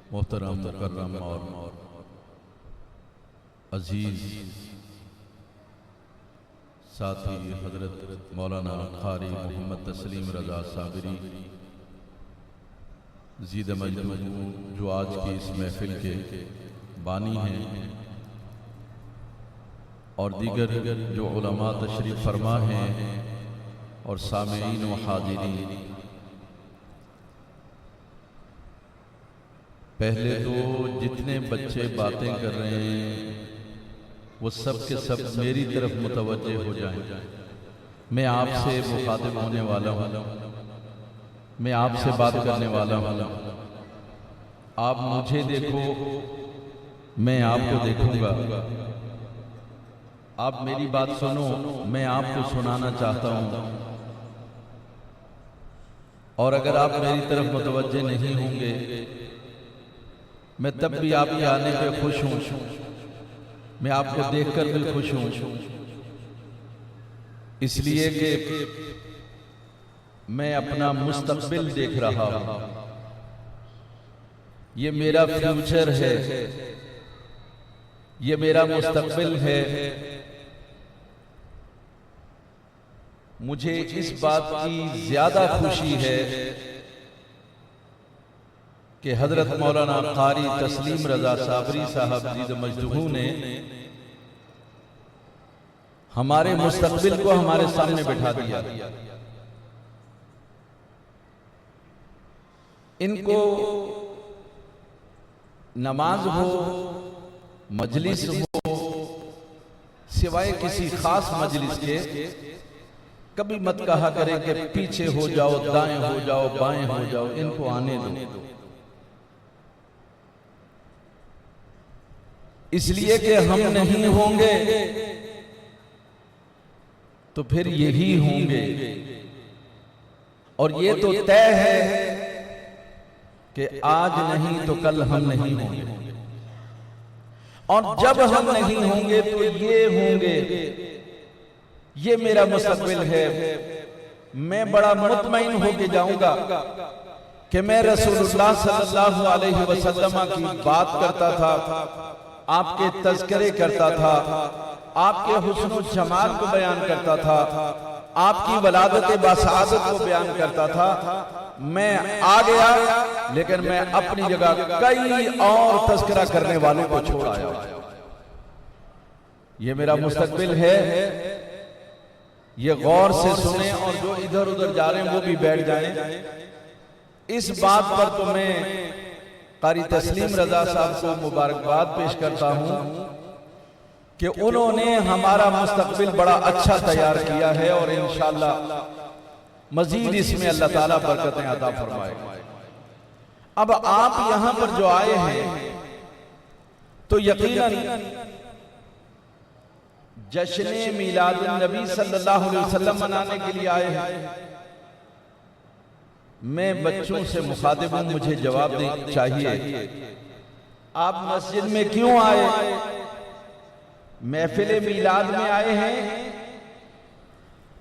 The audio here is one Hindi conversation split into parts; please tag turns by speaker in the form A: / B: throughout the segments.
A: मोहतरम मुकर्रम और अजीज साथी हजरत मौलाना कारी मोहम्मद तस्लीम रजा साबिरी ज़ीद मजदूर जो आज की इस महफिल के बानी हैं और दीगर जो उलमा तशरीफ़ फरमा हैं और सामीईन व हाज़िरीन, पहले तो जितने बच्चे बातें कर रहे हैं वो सब के सब मेरी तरफ मुतवज्जे हो जाएं। मैं आपसे मुखातिब होने वाला हूँ, मैं आपसे बात करने वाला हूँ। आप मुझे देखो, मैं आपको देखूंगा। आप मेरी बात सुनो, मैं आपको सुनाना चाहता हूँ। और अगर आप मेरी तरफ मुतवज्जे नहीं होंगे, मैं तब भी आपके आने पे खुश हूँ, मैं आपको देखकर भी खुश हूँ, इसलिए कि मैं अपना मुस्तकबिल देख रहा हूँ। ये मेरा फ्यूचर है, ये मेरा मुस्तकबिल है। मुझे इस बात की ज्यादा खुशी है कि हजरत मौलाना कारी तस्लीम रजा साबरी साहब ज़ीद मजदूर ने हमारे मुस्तकबिल को हमारे सामने बैठा दिया। इनको नमाज हो, मजलिस हो, सिवाय किसी खास मजलिस के कभी मत कहा करें कि पीछे हो जाओ, दाएं हो जाओ, बाएं हो जाओ। इनको आने दो, इसलिए कि हम नहीं होंगे तो फिर यही होंगे। और ये तो तय है कि आज नहीं तो कल हम नहीं होंगे, और जब हम नहीं होंगे तो ये होंगे। ये मेरा मुस्तकबिल है। मैं बड़ा मुतमईन होके जाऊंगा कि मैं रसूलुल्लाह सल्लल्लाहु अलैहि वसल्लम की बात करता था, आपके तज़किरे करता था, आपके हुस्न जमाल को बयान करता था, आपकी वलादत बासआदत को बयान करता था। मैं आ गया, लेकिन मैं अपनी जगह कई और तज़किरा करने वालों को छोड़ आया। ये मेरा मुस्तकबिल है, ये गौर से सुने, और जो इधर उधर जा रहे हैं वो भी बैठ जाएं। इस बात पर तो मैं कारी तस्लीम रजा साहब को मुबारकबाद पेश करता हूं कि उन्होंने हमारा मुस्तकबिल बड़ा अच्छा तैयार किया है, और इंशाअल्लाह मजीद इसमें अल्लाह ताला बरकतें अता फरमाएगा। अब आप यहां पर जो आए हैं तो यकीनन जश्न मीलादुन नबी सल्लल्लाहु अलैहि वसल्लम मनाने के लिए आए हैं। मैं बच्चों से मुखातिब हूं, मुझे जवाब देना चाहिए। आप मस्जिद में क्यों आए? महफिल मीलाद में आए हैं?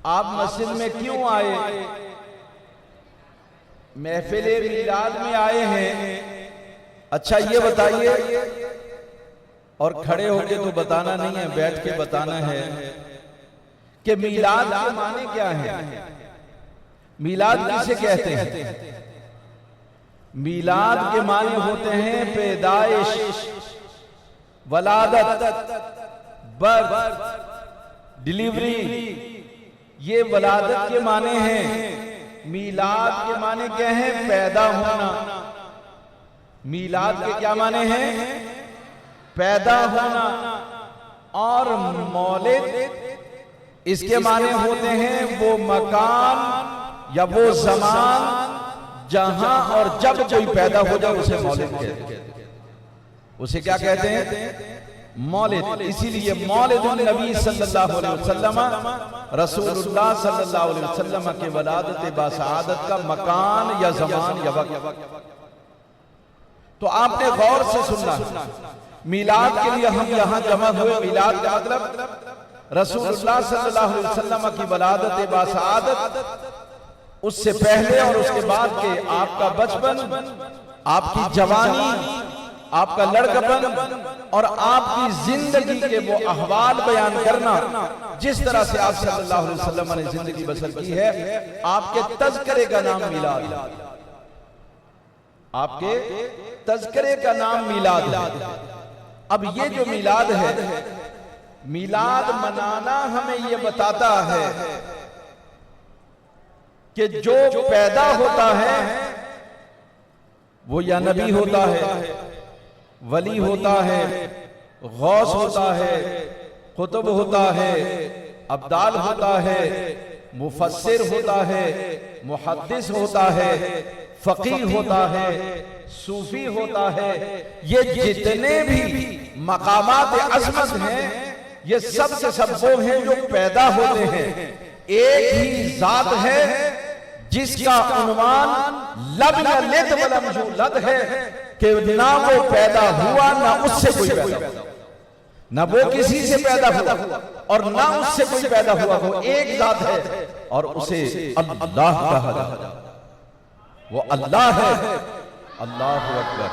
A: आप मस्जिद में क्यों आए? महफिल मीलाद में आए हैं। अच्छा ये बताइए, और खड़े होके तो बताना नहीं है, बैठ के बताना है कि मीलाद के माने क्या है। मीलाद किसे कहते हैं? मीलाद के माने होते हैं पैदाइश, वलादत, बर्थ, डिलीवरी। ये वलादत के माने हैं। मीलाद के माने क्या है? पैदा होना। मीलाद के क्या माने हैं? पैदा होना। और मौलिद इसके माने होते हैं वो मकान या वो ज़मान जहां और जब कोई पैदा हो जाए उसे मौलिद कहते हैं। उसे क्या कहते हैं? मौलिद। इसीलिए मौलिदुन नबी सल्लल्लाहु अलैहि वसल्लम, रसूलुल्लाह सल्लल्लाहु अलैहि वसल्लम के वलादत बासआदत का मकान या ज़मान या वक्त। तो आपने गौर से सुनना, मीलाद के लिए हम यहां जमा हुए। मीलाद का मतलब रसूलुल्लाह सल्लल्लाहु अलैहि वसल्लम की वलादत बासआदत, उससे पहले और उसके बाद के आपका बचपन, आपकी जवानी, आपका लड़कपन और आपकी जिंदगी के वो अहवाल बयान करना, जिस तरह से आप सल्लल्लाहु अलैहि वसल्लम ने जिंदगी बसर की है, आपके तज़किरे का नाम मिलाद, आपके तज़किरे का नाम मिलाद है। अब ये जो मिलाद है, मिलाद मनाना हमें ये बताता है कि जो पैदा होता है वो या नबी होता है, वली होता है, गौस होता है, कुतुब होता है, अब्दाल होता है, मुफस्सिर होता है, मुहद्दिस होता है, फकीह होता है, सूफी होता है। ये जितने भी मकामात अज़मत हैं, ये सब के सब वो हैं जो पैदा होते हैं। एक ही जात है जिसका उन्वान लब या लिद वलम यूलद है कि ना वो पैदा हुआ ना उससे कोई पैदा हुआ, ना वो किसी से पैदा हुआ और ना उससे कोई पैदा हुआ। वो एक जात है और उसे अल्लाह कहा जाता है। वो अल्लाह है। अल्लाहु अकबर,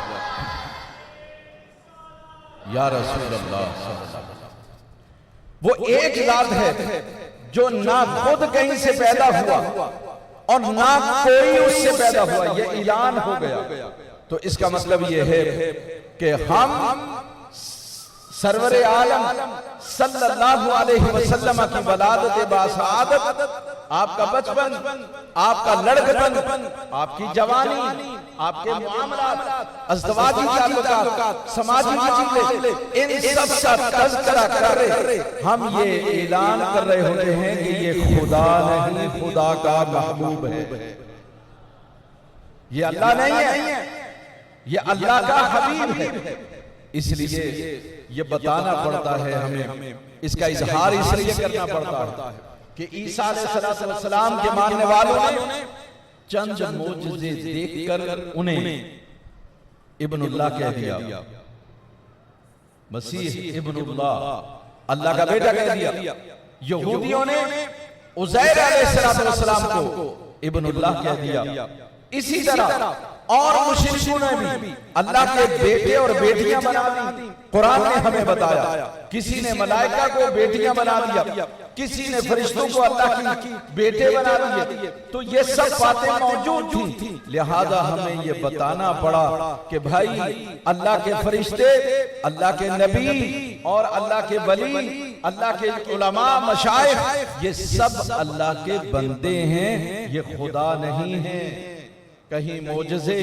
A: या रसूल अल्लाह। वो एक जात है जो ना खुद कहीं से पैदा हुआ और ना कोई उससे पैदा हुआ। ये ऐलान हो गया। तो इसका मतलब ये है कि हम सरवरे आलम सल्लल्लाहु अलैहि वसल्लम की वलादत बासआदत, आपका बचपन, आपका लड़कपन, आपकी जवानी, आपके मामलात, अज़दवाजी ताल्लुकात, समाजी मामले, इन सब का तज़किरा कर रहे हम ये ऐलान कर रहे होते हैं कि ये खुदा नहीं, खुदा का महबूब है। ये अल्लाह नहीं है, ये अल्लाह का हबीब है। इसलिए ये बताना पड़ता है हमें, इसका इजहार इसलिए करना पड़ता है कि ईसा अलैहिस्सलाम के मानने वालों ने चंद मोजज़े देखकर उन्हें इब्नुल्लाह कह दिया, मसीह इब्नुल्लाह, अल्लाह का बेटा कह दिया। यहूदियों ने उज़ैर अलैहिस्सलाम को इब्नुल्लाह कह दिया। इसी तरह और मुशरिकों ने भी अल्लाह के बेटे और बेटियां बना दी। कुरान ने हमें बताया, किसी ने मलाइका को बेटियां बना दिया, किसी ने फरिश्तों को अल्लाह की बेटे बना दिए। तो ये सब बातें मौजूद थी, लिहाजा हमें ये बताना पड़ा कि भाई अल्लाह के फरिश्ते, अल्लाह के नबी और अल्लाह के वली, अल्लाह के उलमा, मशाइख, ये सब अल्लाह के बंदे हैं, ये खुदा नहीं है। कहीं मोजज़े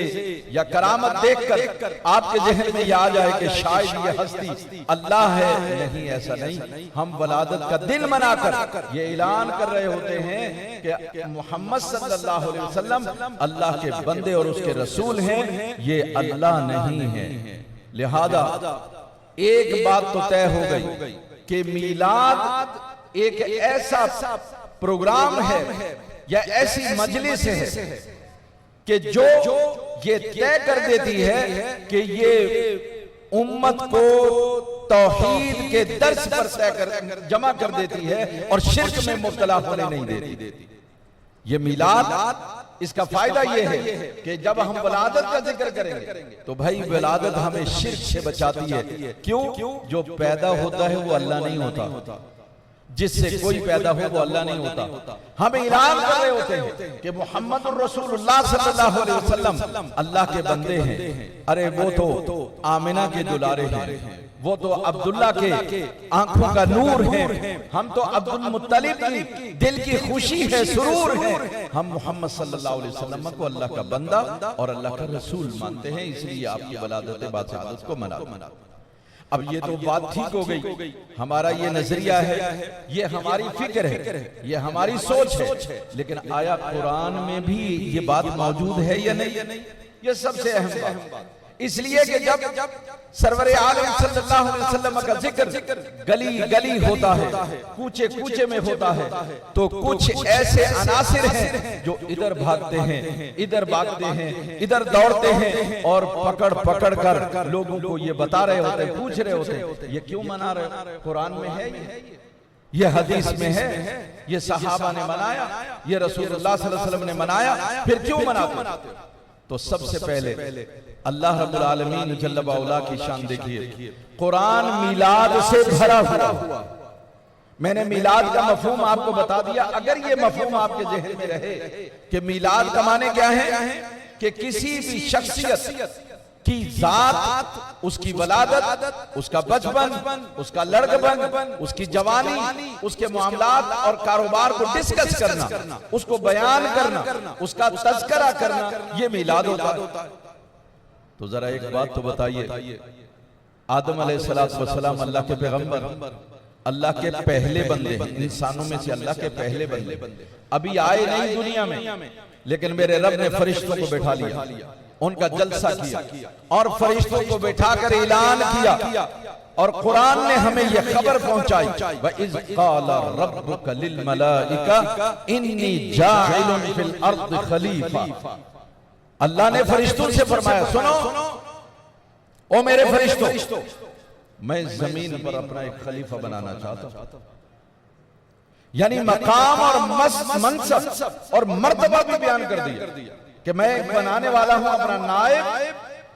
A: या करामत देखकर आपके ज़हन में यह आ जाए कि शायद ये हस्ती अल्लाह है, नहीं, ऐसा नहीं। हम वलादत का दिन मनाकर ये ऐलान कर रहे होते हैं कि मोहम्मद सल्लल्लाहु अलैहि वसल्लम अल्लाह के बंदे और उसके रसूल हैं, ये अल्लाह नहीं है। लिहाजा एक बात तो तय हो गई कि मीलाद एक ऐसा प्रोग्राम है या ऐसी मजलिस है कि जो ये तय कर देती है कि ये उम्मत को तौहीद के दर्स पर तय कर जमा कर देती है और शिर्क में मुब्तला होने नहीं देती। ये मिलाद, इसका फायदा ये है कि जब हम वलादत का जिक्र करेंगे तो भाई वलादत हमें शिर्क से बचाती है। क्यों? जो पैदा होता है वो अल्लाह नहीं होता, जिससे कोई पैदा हो वो अल्लाह नहीं होता। हम ऐलान कर रहे होते हैं कि मुहम्मदुर रसूलुल्लाह सल्लल्लाहु अलैहि वसल्लम अल्लाह के बंदे हैं। अरे वो तो आमिना के दुलारे हैं, वो तो अब्दुल्ला के आंखों का नूर है, हम तो अब्दुल मुत्तलिब की दिल की खुशी है, सुरूर है। हम मोहम्मद सल्लल्लाहु अलैहि वसल्लम को अल्लाह का बंदा और अल्लाह का रसूल मानते हैं, इसलिए आपकी वलादत बासआदत को मनाते। अब ये तो बात ठीक हो गई, हमारा ये नजरिया है, ये हमारी फिक्र है, ये हमारी सोच है। लेकिन आया कुरान में भी ये बात मौजूद है या नहीं? ये सबसे अहम बात, इसलिए कि जब सरवरे आलम सल्लल्लाहु अलैहि वसल्लम का जिक्र गली गली होता है, कूचे कूचे में होता है, तो कुछ ऐसे अनासिर हैं जो इधर भागते हैं, इधर भागते हैं, इधर दौड़ते हैं और पकड़ पकड़ कर लोगों को ये बता रहे होते हैं, पूछ रहे होते हैं ये क्यों मना रहे? कुरान में है ये हदीस में है, ये सहाबा ने मनाया, ये रसूलुल्लाह सल्लल्लाहु अलैहि वसल्लम ने मनाया, फिर क्यों मनाते? तो सबसे पहले अल्लाह रब्बुल आलमीन जल्ल बाउला की शान देखिए, कुरान मिलाद से भरा हुआ। मैंने मिलाद का मफहूम आपको बता दिया। अगर ये मफहूम आपके जहन में रहे कि मिलाद का माने क्या है, कि किसी भी शख्सियत की जात, उसकी वलादत, उसका बचपन, उसका लड़कपन, उसकी जवानी, उसके मामलात और कारोबार को डिस्कस करना, उसको बयान करना, उसका तज़किरा करना, ये मिलाद होता है। तो जरा एक बात तो बताइए, आदम अलैहिस्सलाम अल्लाह के पैगंबर, अल्लाह के पहले बंदे, इंसानों में से अल्लाह के पहले बंदे, अभी आए नहीं दुनिया में, लेकिन मेरे रब ने फरिश्तों को बैठा लिया, उनका जलसा किया और फरिश्तों को बैठाकर ऐलान किया। और कुरान ने हमें यह खबर पहुंचाई, व इज़ क़ाला रब्बुका लिल मलाइका इन्नी जाइलुन फिल अर्द खलीफा। अल्लाह ने फरिश्तों से फरमाया, सुनो ओ मेरे फरिश्तों, मैं जमीन पर अपना एक खलीफा बनाना चाहता हूं। यानी मकाम और मनसब और मर्तबा भी बयान कर दिया कि मैं बनाने वाला हूं अपना नायब,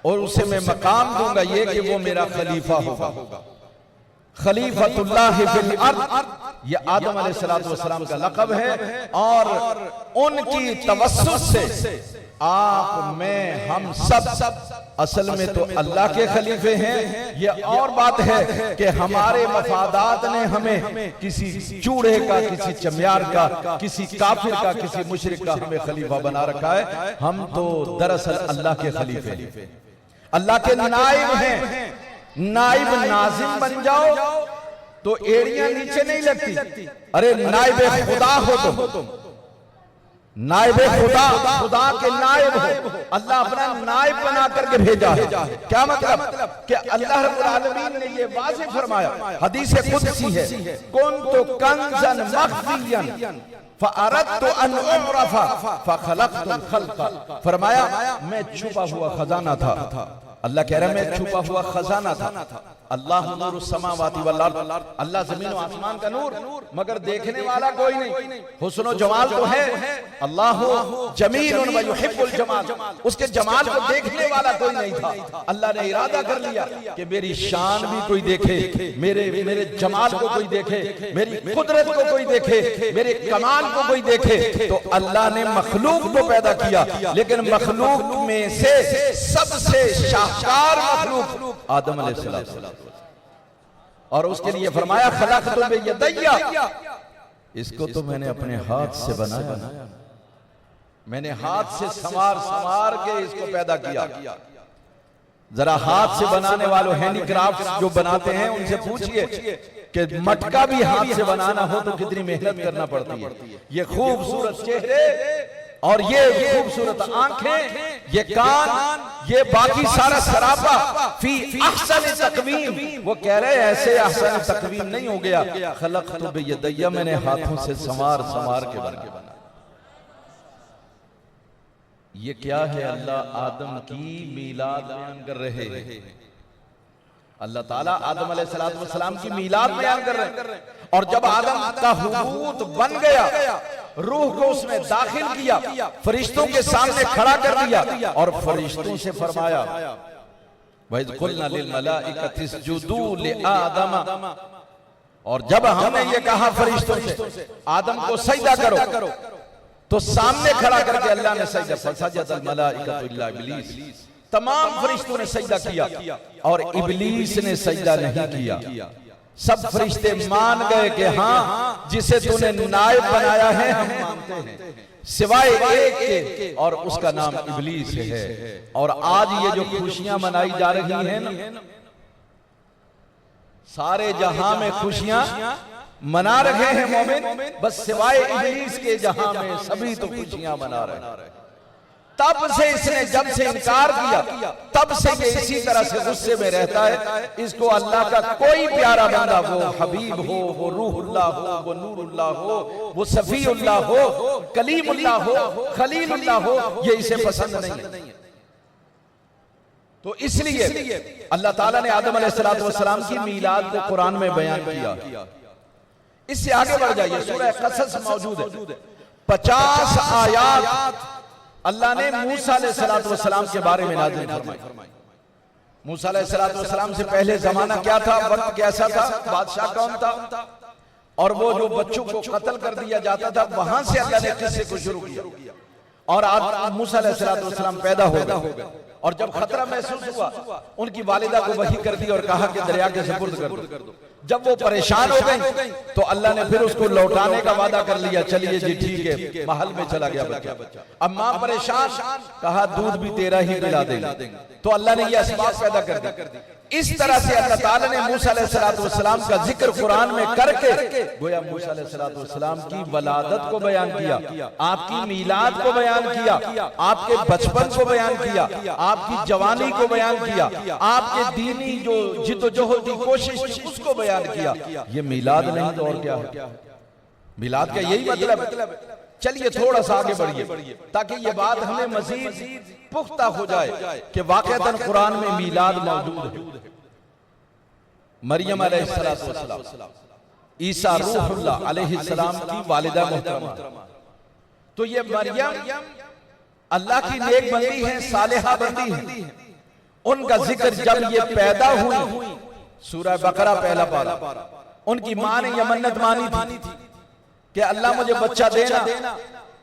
A: और उसे मैं मकाम दूंगा ये कि वो मेरा खलीफा होगा। खलीफतुल्लाह फिल अर्द, ये आदम अलैहिस्सलाम का लक़ब है, और उनकी तवस्सुस से आप, मैं, हम सब असल में तो अल्लाह के खलीफे हैं। ये और बात है कि हमारे मफादात ने हमें किसी चूड़े का, किसी चमियार का, किसी काफिर का, किसी मुशरिक का हमें खलीफा बना रखा है। हम तो दरअसल अल्लाह के खलीफे हैं, अल्लाह के नाइब हैं। नाइब नाजिम बन जाओ तो एड़ियां नीचे नहीं लगती। अरे नाइब खुदा हो तुम, नाइब खुदा, खुदा के नाइब हो। अल्लाह अपना नाइब बना करके भेजा है। क्या मतलब कि अल्लाह रब्बुल आलमीन ने ये वाज़ेह फरमाया, हदीस कुदसी है, कुन्तु कंज़न मख्फियन फअरदतु अन उरफ़ा फखलक़तुल खल्क़। फरमाया मैं छुपा हुआ खजाना था। अल्लाह कह रहा है मैं छुपा हुआ खजाना था। अल्लाह नूरु समावाति वल अर्द, अल्लाह जमीन और आसमान का नूर, मगर देखने वाला कोई नहीं। हुस्न और जमाल तो है, अल्लाह जमीलुन व युहिब्बुल जमाल, उसके जमाल को देखने वाला कोई नहीं था। अल्लाह ने इरादा कर लिया कि मेरी शान भी कोई देखे, मेरे जमाल को कोई देखे, मेरी कुदरत को कोई देखे, मेरे कमाल को कोई देखे। तो अल्लाह ने मखलूक को पैदा किया, लेकिन मखलूक में से सबसे शाहकार मखलूक आदम अलैहिस्सलाम, और उसके लिए फरमाया खलक़तु बियदैया, इसको तो मैंने अपने हाथ से बनाया, मैंने हाथ से संवार के इसको पैदा किया। जरा हाथ से बनाने वालों, हैंडीक्राफ्ट जो बनाते हैं, उनसे पूछिए कि मटका भी हाथ से बनाना हो तो कितनी मेहनत करना पड़ती है। ये खूबसूरत चेहरे और ये खूबसूरत आंखें, ये कान, ये बाकी सारा सरापा फी अहसन तकवीम। वो कह रहे ऐसे अहसन तकवीम नहीं हो गया, खलक़तु बियदैया, मैंने हाथों से संवार के बना। ये क्या है? अल्लाह आदम की मीलाद बयान कर रहे हैं। अल्लाह ताला आदम अलैहिस्सलाम की मीलाद बयान कर रहे हैं। और जब आदम का हुबूत बन गया, रूह को उसने दाखिल किया, फरिश्तों के सामने खड़ा कर दिया और फरिश्तों से फरमाया, वइज़ क़ुलना लिल मलाइकति इसजुदू लिआदम, और जब हमने ये कहा फरिश्तों से आदम को सजदा करो, तो सामने खड़ा करके अल्लाह ने सजदा, फसजदल मलाइकतु इल्ला इब्लीस, तमाम फरिश्तों ने सजदा किया और इब्लीस ने सजदा नहीं किया। सब फरिश्ते मान गए कि हाँ, जिसे तूने नायब बनाया है हम मानते हैं, सिवाय एक के, और उसका नाम इब्लीस है। और आज ये जो खुशियां मनाई जा रही हैं ना, सारे जहां में खुशियां मना रहे हैं मोमिन, बस सिवाय इब्लीस के जहां में सभी तो खुशियां मना रहे हैं। तब से इसने जब से इनकार किया, तब से ये इसी तरह से गुस्से में रहता है। इसको अल्लाह का कोई प्यारा बंदा, वो हबीब हो, वो रूहुल्लाह हो, वो नूरुल्लाह हो, वो सफीउल्लाह हो, कलीमुल्लाह हो, खलीलुल्लाह हो, ये इसे पसंद नहीं है। तो इसलिए अल्लाह ताला ने आदम अलैहिस्सलाम की मीलाद को कुरान में बयान किया। इससे आगे बढ़ जाइए, सूरह क़सस मौजूद है, 50 आयात अल्लाह ने मूसा अलैहिस्सलाम के बारे में नाज़िल फरमाई। मूसा अलैहिस्सलाम से पहले जमाना क्या था, वक्त कैसा था, बादशाह कौन था, और वो जो बच्चों को कत्ल कर दिया जाता था, वहां से अल्लाह ने किस्से को शुरू किया। और आज मूसा अलैहिस्सलाम पैदा हो गए, और जब खतरा महसूस हुआ उनकी वालिदा को वही कर दी और कहा कि दरिया के सुपुर्द कर दो। जब वो परेशान हो गई तो अल्लाह ने फिर उसको लौटाने का वादा कर लिया, चलिए जी ठीक है, महल में चला गया बच्चा। अब मां परेशान, कहा दूध भी तेरा ही पिला देंगे, तो अल्लाह ने ये असबाब पैदा कर दी। इस तरह से अल्लाह ताला ने मूसा अलैहिस्सलाम का जिक्र कुरान में करके गोया मूसा अलैहिस्सलाम की वलादत को बयान किया, आपकी मीलाद को बयान किया, आपके बचपन को बयान किया, आपकी जवानी को बयान किया, आपके दीनी जो जिद्दोजहद की कोशिश थी उसको बयान किया। ये मीलाद नहीं तो और क्या है? मीलाद का यही मतलब है। चलिए थोड़ा सा आगे बढ़िए ताकि ये बात हमें मजीद पुख्ता हो जाए कि वाक़अतन कुरान में मीलाद मौजूद है। मरियम अलैहिस्सलाम, ईसा रूहुल्लाह अलैहिस्सलाम की वालिदा मोहतरमा, तो ये मरियम अल्लाह की नेक बंदी है, सालिहा बंदी है। उनका जिक्र जब ये पैदा हुई, सूरह बकरा पहला पारा, उनकी मां ने यह मन्नत मानी थी कि अल्लाह मुझे बच्चा देना,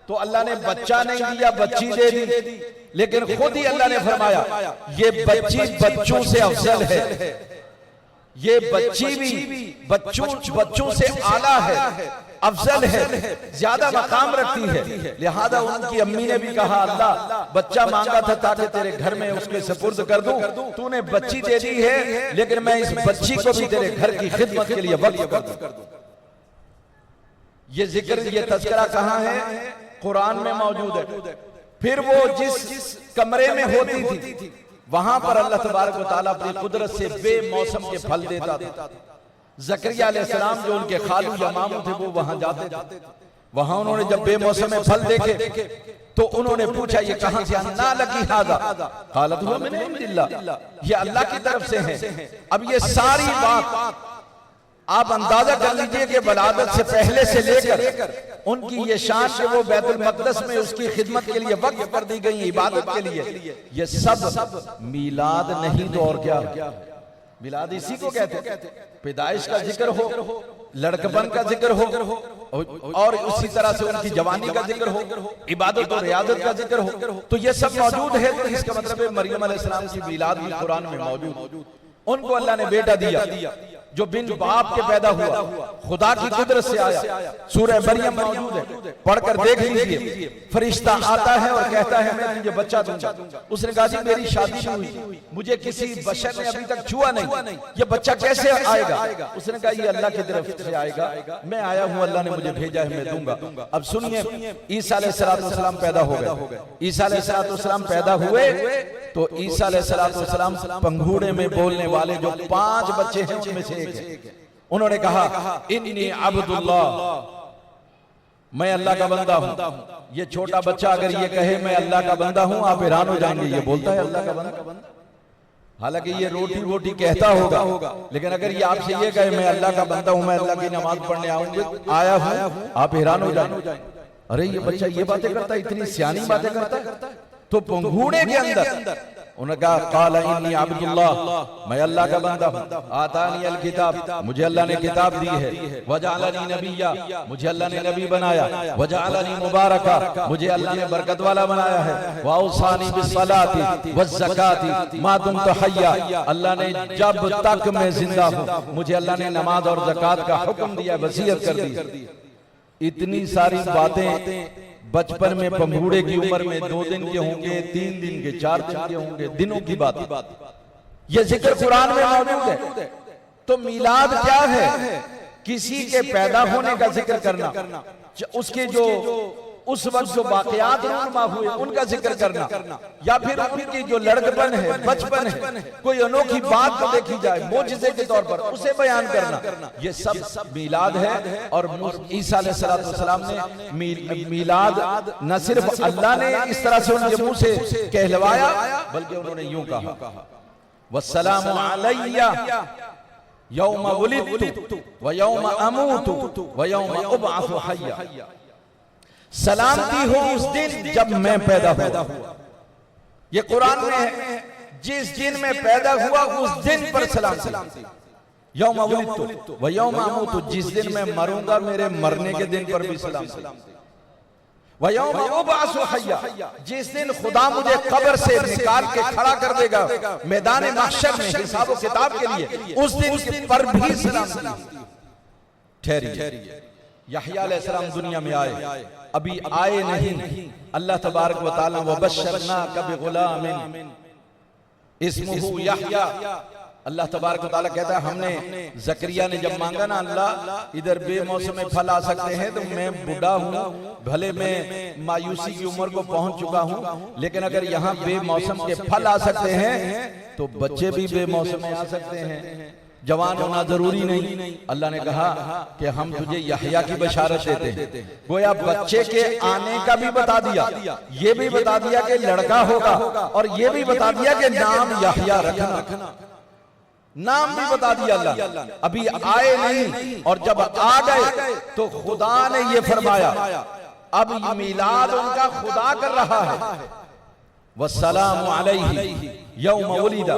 A: तो अल्लाह ने बच्चा नहीं दिया, बच्ची दे दी। लेकिन खुद ही अल्लाह ने फरमाया ये बच्ची बच्चों से अफजल है, ये बच्ची भी बच्चों से आला है, अफजल है, ज्यादा मकाम रखती है। लिहाजा उनकी अम्मी ने भी कहा अल्लाह बच्चा मांगा था ताकि तेरे घर में उसके सुपुर्द कर दूं, तूने बच्ची दे दी है, लेकिन मैं इस बच्ची को भी तेरे घर की खिदमत के लिए वक्फ कर दूं। ये जिक्र, ये तज़किरा कहाँ है? कुरान में मौजूद है। फिर वो जिस कमरे में होती थी वहां पर अल्लाह तबारक व तआला अपनी कुदरत से बेमौसम के फल देता था। ज़करिया अलैहिस्सलाम जो उनके खालू या मामू थे वो वहां जाते थे। वहां उन्होंने जब बेमौसम में फल देखे तो उन्होंने पूछा ये कहां से? अन्ना लकी हाज़ा क़ालत हुवा मिन इंदिल्लाह, ये अल्लाह की तरफ से है। अब ये सारी बात आप अंदाजा कर लीजिए कि वलादत से पहले से लेकर उनकी ये शान कि वो बैतुल मक़दस में उसकी खिदमत के लिए वक्फ कर दी गई, इबादत के लिए। ये सब मीलाद नहीं तो और क्या? मिलाद इसी को कहते हैं, पैदाइश का जिक्र हो, लड़कपन का जिक्र हो, और उसी तरह से उनकी जवानी का जिक्र हो, इबादत और रियादत का जिक्र हो, तो ये सब मौजूद है। तो इसका मतलब है मरियम अलैहिस्सलाम की मिलाद भी कुरान में मौजूद। उनको अल्लाह ने बेटा दिया जो बिन बाप के पैदा हुआ, खुदा की कुदरत से आया। सूरह मरियम मौजूद है, पढ़कर देख लीजिए। फरिश्ता आता है और कहता है मैं तुझे बच्चा दूंगा। उसने कहा जी मेरी शादी नहीं हुई, मुझे किसी बशर ने अभी तक छुआ नहीं, ये बच्चा कैसे आएगा? उसने कहा ये अल्लाह की तरफ से आएगा, मैं आया हूँ, अल्लाह ने मुझे भेजा है, मैं दूंगा। अब सुनिए, ईसा अलैहिस्सलाम पैदा हो गए। ईसा अलैहिस्सलाम पैदा हुए तो ईसा अलैहिस्सलाम पंघूड़े में बोलने वाले जो 5 बच्चे हैं उनमें से एक है। उन्होंने कहा इन्नी अब्दुल्लाह, मैं अल्लाह का बंदा हूँ। ये छोटा बच्चा अगर ये कहे मैं अल्लाह का बंदा हूँ, आप हैरान हो जाएंगे, ये बोलता है अल्लाह का बंदा। हालांकि ये रोटी वोटी कहता होगा, लेकिन अगर ये आपसे ये कहे मैं अल्लाह का बंदा हूँ, मैं अल्लाह की नमाज पढ़ने आया हूँ, आप हैरान हो जाएंगे। अरे ये बच्चा ये बातें करता है, इतनी सियानी बातें करता है। तो पंघूड़े के अंदर उन्होंने कहा क़ाल इन्नी अब्दुल्लाह, मैं अल्लाह का बंदा हूँ। आतानी अल किताब, मुझे अल्लाह ने किताब दी है। वजअलनी नबिय्या, मुझे अल्लाह ने नबी बनाया। वजअलनी मुबारका, मुझे अल्लाह ने बरकत वाला बनाया है। वअौसानी बिस्सलाति वज़्ज़काति मा दुम्तु हय्या, अल्लाह ने जब तक मैं जिंदा हूँ मुझे अल्लाह ने नमाज और ज़कात का हुक्म दिया, वसीयत कर दी। इतनी सारी बातें बचपन में पंघूड़े की उम्र में 2 दिन के होंगे, 3 दिन के, 4 दिन के होंगे, दिनों की बात। ये जिक्र कुरान में मौजूद है। तो मिलाद क्या है? किसी के पैदा होने का जिक्र करना, उसके जो उस वक्त जो वाक़यात रूनुमा हुए उनका जिक्र करना, या फिर उनकी जो लड़कपन है, बचपन है, कोई अनोखी बात को देखी जाए मोजिज़े के तौर पर, उसे बयान करना, ये सब मीलाद है। और ईसा अलैहिस्सलाम ने मीलाद न सिर्फ अल्लाह ने इस तरह से उनके मुंह से कहलवाया, बल्कि उन्होंने यूं कहा वस्सलामु अलैया यौम वुलिदतु व यौम अमूतु व यौम उबअसु हय्या। सलामती हो उस दिन जब मैं पैदा हुआ। ये कुरान में है, जिस दिन में पैदा हुआ उस दिन पर सलामती। यौमा वुलिदतु व यौमा अमूतु, जिस दिन मैं मरूंगा मेरे मरने के दिन पर भी सलामती। व यौमा उबअसु हय्या, जिस दिन खुदा मुझे कब्र से निकाल के खड़ा कर देगा मैदान महशर में हिसाब व किताब के लिए, उस दिन पर भी सलामती। ठहरिए, यहया अलैहिस्सलाम दुनिया में आए, अभी आए नहीं। अल्लाह तबारक व तआला वबश्शरनाका बिगुलामिन इस्मुहु यहया, अल्लाह तबारक व तआला कहता है हमने जकरिया ने जब मांगा ना, अल्लाह इधर बेमौसम में फल आ सकते हैं तो मैं बूढ़ा हूँ, भले मैं मायूसी की उम्र को पहुंच चुका हूँ, लेकिन अगर यहाँ बेमौसम के फल आ सकते हैं तो बच्चे भी बेमौसम में आ सकते हैं, जवान होना जरूरी नहीं। अल्लाह ने कहा कि हम तुझे यहया की बशारत देते हैं। गोया बच्चे के आने का भी बता दिया, ये भी बता दिया कि लड़का होगा, और ये भी बता दिया कि नाम यहया रखना, नाम भी बता दिया अल्लाह। अभी आए नहीं, और जब आ गए तो खुदा ने ये फरमाया, अब मीलाद उनका खुदा कर रहा है। वस्सलामु अलैहि यौम वुलिदा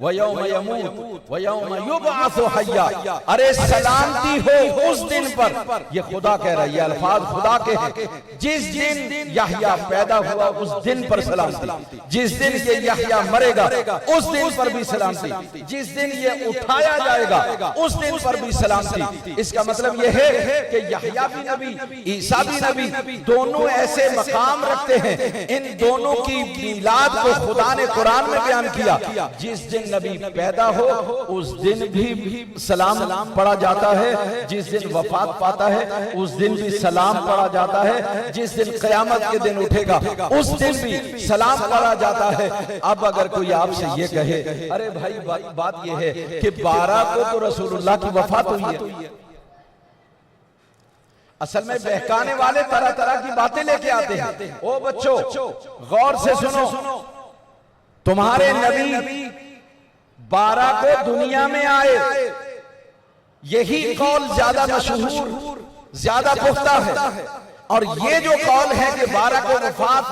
A: व यौम यमूत व यौम युबअसु हय्या, अरे सलामती हो उस दिन पर। ये खुदा कह रहा है, ये अल्फाज खुदा के हैं। जिस दिन यहया पैदा हुआ उस दिन पर सलामती, जिस दिन ये यहया मरेगा उस दिन पर भी सलामती, जिस दिन ये उठाया जाएगा उस दिन पर भी सलामती। इसका मतलब ये है कि यहया भी नबी, ईसा भी नबी, दोनों ऐसे मकाम रखते हैं। इन दोनों की मीलाद को खुदा ने कुरान में बयान किया। जिस दिन नबी पैदा हो उस दिन भी सलाम पढ़ा जाता है, जिस दिन वफात पाता है उस दिन भी सलाम पढ़ा जाता है, जिस दिन क़यामत के दिन उठेगा उस दिन भी सलाम पढ़ा जाता है। अब अगर कोई आपसे ये कहे, अरे भाई बात ये है कि 12 को तो रसूलुल्लाह की वफात हुई है। असल में बहकाने वाले तरह तरह की बातें लेके आते हैं। ओ बच्चों गौर से सुनो, तुम्हारे नबी 12 को दुनिया में आए, यही कौल ज्यादा मशहूर, ज्यादा पुख्ता है। और ये जो कौल है कि 12 को वफात,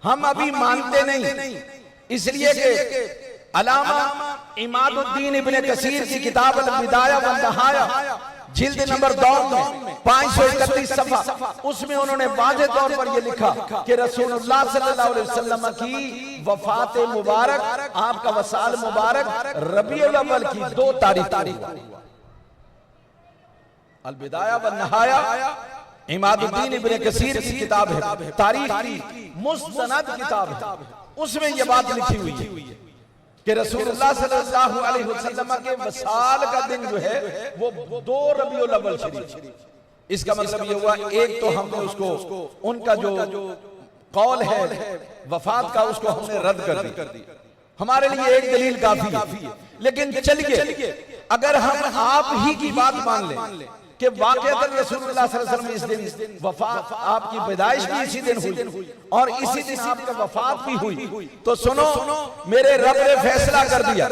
A: हम अभी मानते नहीं, इसलिए कि अल्लामा इमादुद्दीन इब्ने कसीर की किताब अल-बिदाया व निहाया जिल्द नंबर 2 में 531 सफ़ा, उसमें उन्होंने वाज़ेह तौर पर यह लिखा कि रसूलुल्लाह सल्लल्लाहु अलैहि वसल्लम की वफात मुबारक, आपका वसाल मुबारक रबीउल अव्वल की 2 तारीख। अल-बिदाया व निहाया इमादुद्दीन इब्ने कसीर की किताब है, तारीख की मुस्तनद किताब है। उसमें यह बात लिखी हुई है कि रसूलुल्लाह सल्लल्लाहु अलैहि वसल्लम के वसाल का दिन जो है वो 2 रबीउल अव्वल शरीफ। इसका मतलब ये हुआ, एक तो हमने उसको, उनका जो कौल है वफात का, उसको हमने रद्द कर दी। हमारे लिए एक दलील काफी है। लेकिन चलिए अगर हम आप ही की बात मान लें कि वाक़अतन रसूलुल्लाह सल्लल्लाहु अलैहि वसल्लम इस दिन वफात, आपकी पैदाइश भी इसी दिन हुई और इसी दिन आपका वफात भी हुई, तो सुनो मेरे रब ने फैसला कर दिया,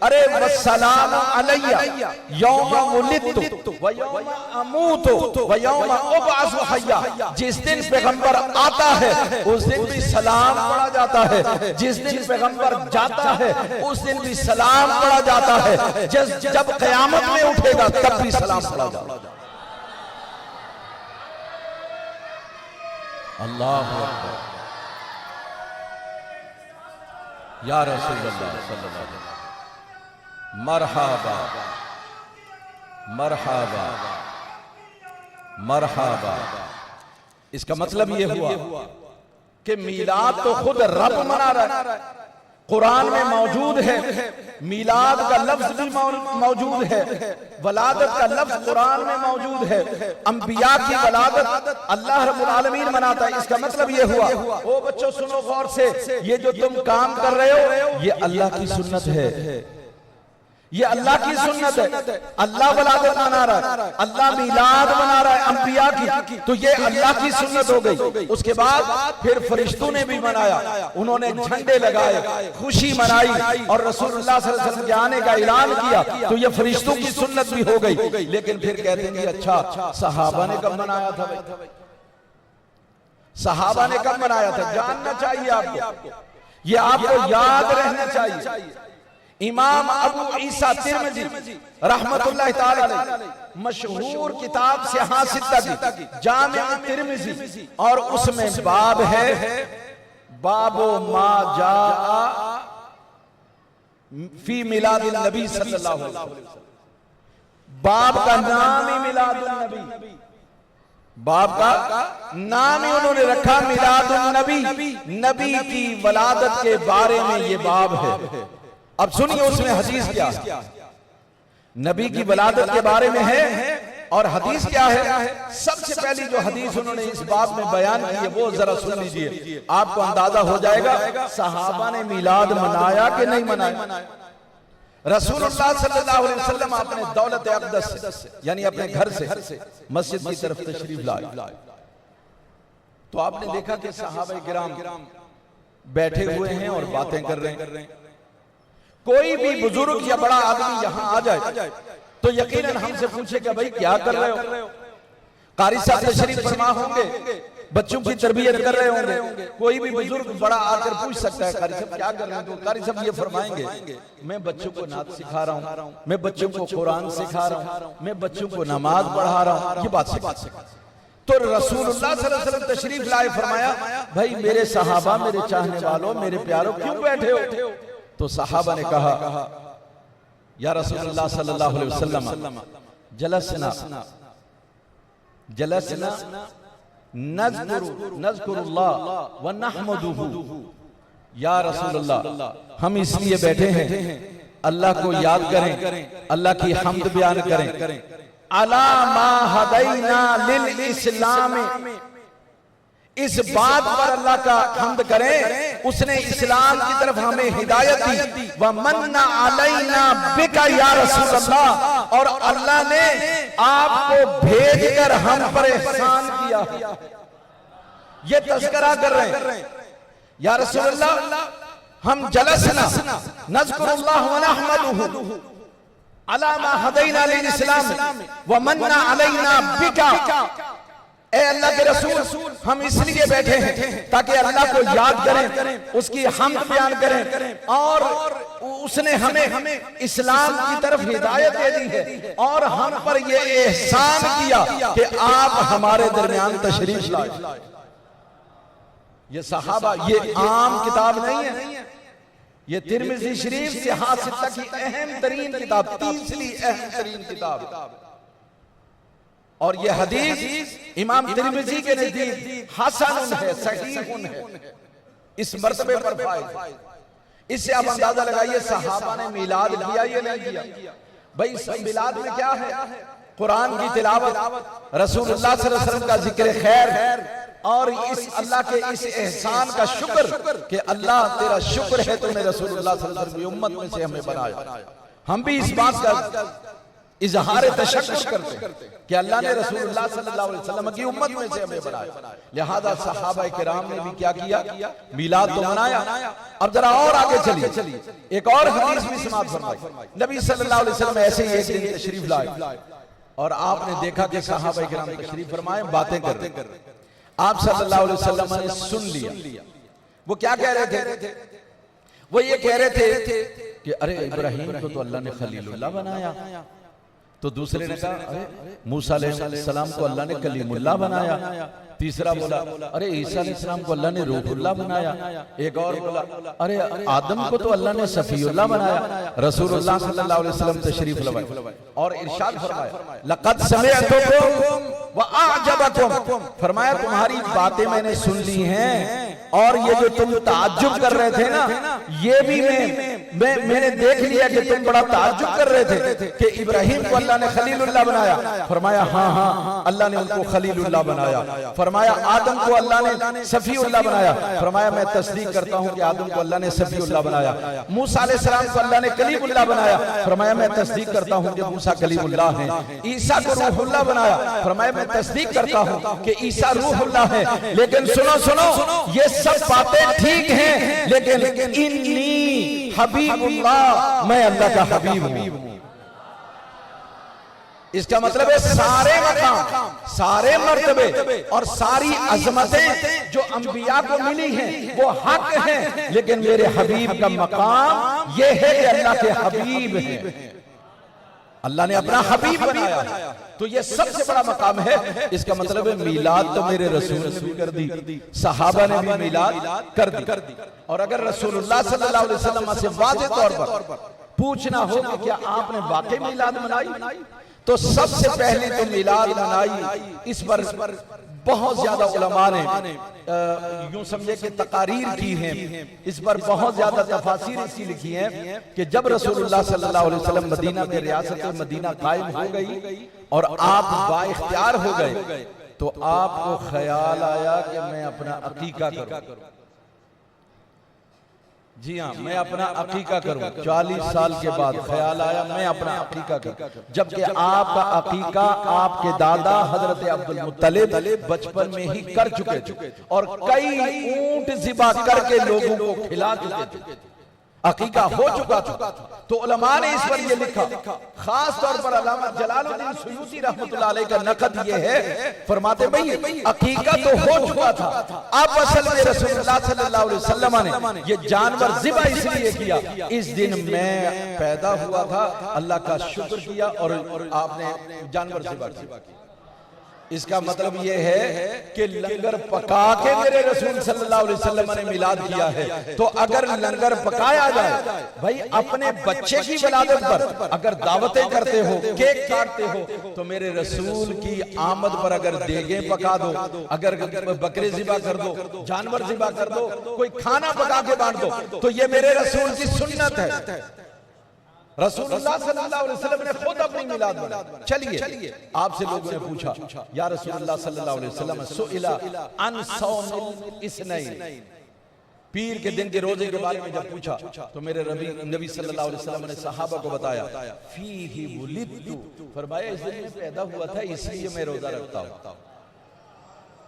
A: अरे वस्सलामु अलैया यौम वुलिदतु व यौम अमूतु व यौम उबअसु हय्या। जिस दिन पैगंबर आता है उस दिन भी सलाम पढ़ा जाता है, जिस दिन पैगंबर जाता है उस दिन भी सलाम पढ़ा जाता है, जब क़यामत में उठेगा तब भी सलाम पढ़ा जाता है। अल्लाहु अकबर, या रसूलल्लाह सल्लल्लाहु अलैहि वसल्लम, मरहबा मरहबा मरहबा। इसका मतलब ये हुआ कि मीलाद तो खुद रब मना रहा है, कुरान में मौजूद है, मीलाद का लफ्ज भी मौजूद है, वलादत का लफ्ज कुरान में मौजूद है, अंबिया की वलादत अल्लाह रब्बुल आलमीन मनाता है। इसका मतलब ये हुआ, ओ बच्चों सुनो गौर से, ये जो तुम काम कर रहे हो ये अल्लाह की सुन्नत है, ये अल्लाह की सुन्नत है। अल्लाह वलादत मना रहा है, अल्लाह मीलाद मना रहा है अंबिया की, तो ये अल्लाह की सुन्नत हो गई। उसके बाद फिर फरिश्तों ने भी मनाया, उन्होंने झंडे लगाए, खुशी मनाई और रसूलुल्लाह सल्लल्लाहु अलैहि वसल्लम के आने का ऐलान किया, तो ये फरिश्तों की सुन्नत भी हो गई। लेकिन फिर कहते हैं कि अच्छा सहाबा ने कब मनाया था भाई? सहाबा ने कब मनाया था, जानना चाहिए आपको, ये आपको याद रहना चाहिए। इमाम अबू ईसा तिरमिज़ी रहमतुल्लाह ताला अलैह मशहूर किताब सिहा सित्ता की जामे तिरमिज़ी, और उसमें बाब है बाबो मा जा फी मिलादिन नबी सल्लल्लाहु अलैहि वसल्लम। बाब का नाम ही मिलादुन नबी, बाब का नाम ही उन्होंने रखा मिलादुन नबी, नबी की वलादत के बारे में ये बाब है। अब सुनिए उसमें हदीस क्या है, नबी की वलादत के बारे में है और हदीस क्या है। सबसे पहली जो हदीस उन्होंने इस बाब में बयान की है वो जरा सुन लीजिए, आपको अंदाजा हो जाएगा सहाबा ने मिलाद मनाया कि नहीं मनाया। रसूलुल्लाह सल्लल्लाहु अलैहि वसल्लम अपने दौलत अक़दस से यानी अपने घर से मस्जिद की तरफ तशरीफ लाए, तो आपने देखा कि सहाबा किराम बैठे हुए हैं और बातें कर रहे हैं। कोई भी बुजुर्ग या बड़ा आदमी यहां आ जाए तो यकीनन हमसे पूछे कि भाई क्या कर रहे हो, कारी साहब तशरीफ फरमा होंगे, बच्चों की तरबियत कर रहे होंगे। कोई भी बुजुर्ग बड़ा आकर पूछ सकता है कारी साहब क्या कर रहे हैं, तो कारी साहब ये फरमाएंगे मैं बच्चों को नात सिखा रहा हूं, मैं बच्चों को कुरान सिखा रहा हूं, मैं बच्चों को नमाज पढ़ा रहा हूं, ये बात सिखा। तो रसूलुल्लाह सल्लल्लाहु अलैहि वसल्लम तशरीफ लाए, फरमाया भाई मेरे सहाबा, मेरे चाहने वालों, मेरे प्यारों क्यों बैठे हो। तो सहाबा ने कहा या रसूलुल्लाह सल्लल्लाहु अलैहि वसल्लम जलसना नज़्कुरुल्लाह व नहमदुहु, या रसूलुल्लाह हम इसलिए बैठे हैं अल्लाह को याद करें, अल्लाह की हम्द बयान करें। अला मा हदैना लिल इस्लाम, इस बात पर अल्लाह का हम्द करें उसने इस्लाम की तरफ हमें हिदायत दी। व मन्ना अलैना बिका या रसूलल्लाह, और अल्लाह ने आपको भेजकर हम पर एहसान किया। ये तज़किरा कर रहे हैं या रसूलल्लाह हम जलसना नज़्कुरुल्लाह व नहमदुहु अला मा हदैना लिल इस्लाम व मन्ना अलैना बिका। ए अल्लाह के रसूल हम इसलिए बैठे हैं ताकि अल्लाह को याद करें, उसकी हम्द बयान करें, और उसने हमें इस्लाम की तरफ हिदायत दे दी है और हम पर यह एहसान किया कि आप हमारे दरमियान तशरीफ लाए। ये सहाबा, ये आम किताब नहीं है, ये तिरमिज़ी शरीफ सिहा सित्ता की अहम तरीन किताब, तीसरी अहम तरीन किताब। और ये हदीस इमाम तिरमिज़ी के नजदीक हसन है, सहीहुन है, इस मर्तबे पर फाइज। इससे आप अंदाजा लगाइए सहाबा ने मिलाद किया ये नहीं किया। भाई सब मिलाद में क्या है, कुरान की तिलावत, रसूलुल्लाह सल्लल्लाहु अलैहि वसल्लम का जिक्र खैर, और इस अल्लाह के इस एहसान का शुक्र कि अल्लाह तेरा शुक्र है तूने रसूलुल्लाह सल्लल्लाहु अलैहि वसल्लम की उम्मत में से हमें बनाया। हम भी इस बात का इजहार तशक्कुर करते कि अल्लाह ने रसूलुल्लाह सल्लल्लाहु अलैहि वसल्लम की उम्मत में से हमें बनाया। लिहाजा सहाबा किराम ने भी क्या किया, मिलाद तो मनाया। अब जरा और आगे चलिए, एक और हदीस भी समाप्त फरमाई। नबी सल्लल्लाहु अलैहि वसल्लम ऐसे ही एक दिन तशरीफ लाए और आपने देखा कि सहाबा किराम तशरीफ फरमाए, बातें कर रहे। आप सल्लल्लाहु अलैहि वसल्लम ने सुन लिया। वो क्या कह रहे थे, वो ये कह रहे थे कि अरे इब्राहिम को तो अल्लाह ने खलीलुल्लाह बनाया। तो दूसरे ने कहा अरे मूसा अलैहिस्सलाम को अल्लाह ने कलीमुल्लाह बनाया। तीसरा बोला अरे ईसा अलैहिस्सलाम को अल्लाह ने रूहुल्लाह बनाया। एक और बोला अरे आदम को तो अल्लाह ने सफीउल्लाह बनाया। रसूलुल्लाह सल्लल्लाहु अलैहि वसल्लम तशरीफ लाए और इरशाद फरमाया लक़द समिअतुकुम व अअजबकुम, फरमाया तुम्हारी बातें मैंने सुन ली हैं और ये जो तुम ताज्जुब कर रहे थे ना, ये भी मैंने देख लिया कि तुम बड़ा ताज्जुब कर रहे थे कि इब्राहिम को अल्लाह ने खलीलुल्लाह बनाया। फरमाया हाँ अल्लाह ने उनको खलीलुल्लाह बनाया। फरमाया आदम को अल्लाह ने सफीउल्लाह बनाया। फरमाया मैं तस्दीक करता हूँ कि आदम को अल्लाह ने सफीउल्लाह बनाया। मूसा अलैहिस्सलाम को अल्लाह ने कलीमुल्लाह बनाया। फरमाया मैं तस्दीक करता हूँ कि मूसा कलीमुल्लाह है। ईसा को रूहुल्लाह बनाया। फरमाया मैं तस्दीक करता हूँ कि ईसा रूहुल्लाह है। लेकिन सुनो ये सब बातें ठीक हैं, लेकिन इन्नी हबीबुल्लाह, मैं अल्लाह का हबीब हूं। इसका मतलब है सारे मकाम, सारे मर्तबे और सारी अजमतें जो अंबिया को मिली हैं वो हक हैं, लेकिन मेरे हबीब का मकाम ये है कि अल्लाह के हबीब हैं, अल्लाह ने अपना हबीब बनाया, तो ये सबसे बड़ा मकाम है। इसका मतलब है मीलाद तो मेरे रसूल ने भी कर दी, सहाबा ने भी मीलाद कर दी। और अगर रसूलुल्लाह सल्लल्लाहु अलैहि वसल्लम से वाज़ेह तौर पर पूछना हो कि क्या आपने वाकई मीलाद मनाई, तो सबसे पहले तो मीलाद मनाई। इस पर बहुत ज्यादा उलमा ने यूं समझे कि तकारीर की हैं, इस पर बहुत ज्यादा तफासीर इसकी लिखी हैं कि जब रसूलुल्लाह सल्लल्लाहु अलैहि वसल्लम मदीना में रियासत मदीना कायम हो गई और आप बाइख्तियार हो गए, तो आपको ख्याल आया कि मैं अपना अकीका करूं। जी हाँ, मैं अपना अकीका करूं। 40 साल के बाद ख्याल आया मैं अपना अकीका करूं, जबकि आपका अकीका आपके दादा हजरत अब्दुल मुत्तलिब बचपन में ही कर चुके थे और कई ऊंट ज़िबा करके लोगों को खिला चुके थे, अकीका हो चुका था। तो उलमा ने इस पर यह लिखा, खास तौर पर अल्लामा जलालुद्दीन सुयूती रहमतुल्लाह अलैह का नकद ये है, फरमाते भाई अकीका तो हो चुका था, अब असल में रसूलुल्लाह सल्लल्लाहु अलैहि वसल्लम ने ये जानवर ज़िबा इसलिए किया, इस दिन मैं पैदा हुआ था, अल्लाह का शुक्र किया और आपने जानवर ज़िबा किया। इसका मतलब यह है कि लंगर पका के मेरे रसूल सल्लल्लाहु अलैहि वसल्लम ने मिलाद किया है। तो अगर लंगर पकाया जाए, भाई अपने बच्चे की विलादत पर अगर दावतें करते हो, केक काटते हो, तो मेरे रसूल की आमद पर अगर देगें पका दो, अगर बकरे ज़िबा कर दो, जानवर ज़िबा कर दो, कोई खाना पका के बांट दो, तो ये मेरे रसूल की सुन्नत है। रसूलुल्लाह सल्लल्लाहु अलैहि वसल्लम ने खुद अपनी मिलाद बनाई। चलिए आपसे लोगों ने पूछा, या रसूलुल्लाह सल्लल्लाहु अलैहि वसल्लम सुइला अन सौमिल इस्नैन, पीर के दिन के रोजे के बारे में जब पूछा तो मेरे नबी सल्लल्लाहु अलैहि वसल्लम ने सहाबा को बताया, फीही वुलिदतु, फरमाया इस दिन में पैदा हुआ था इसलिए मैं रोजा रखता हूं।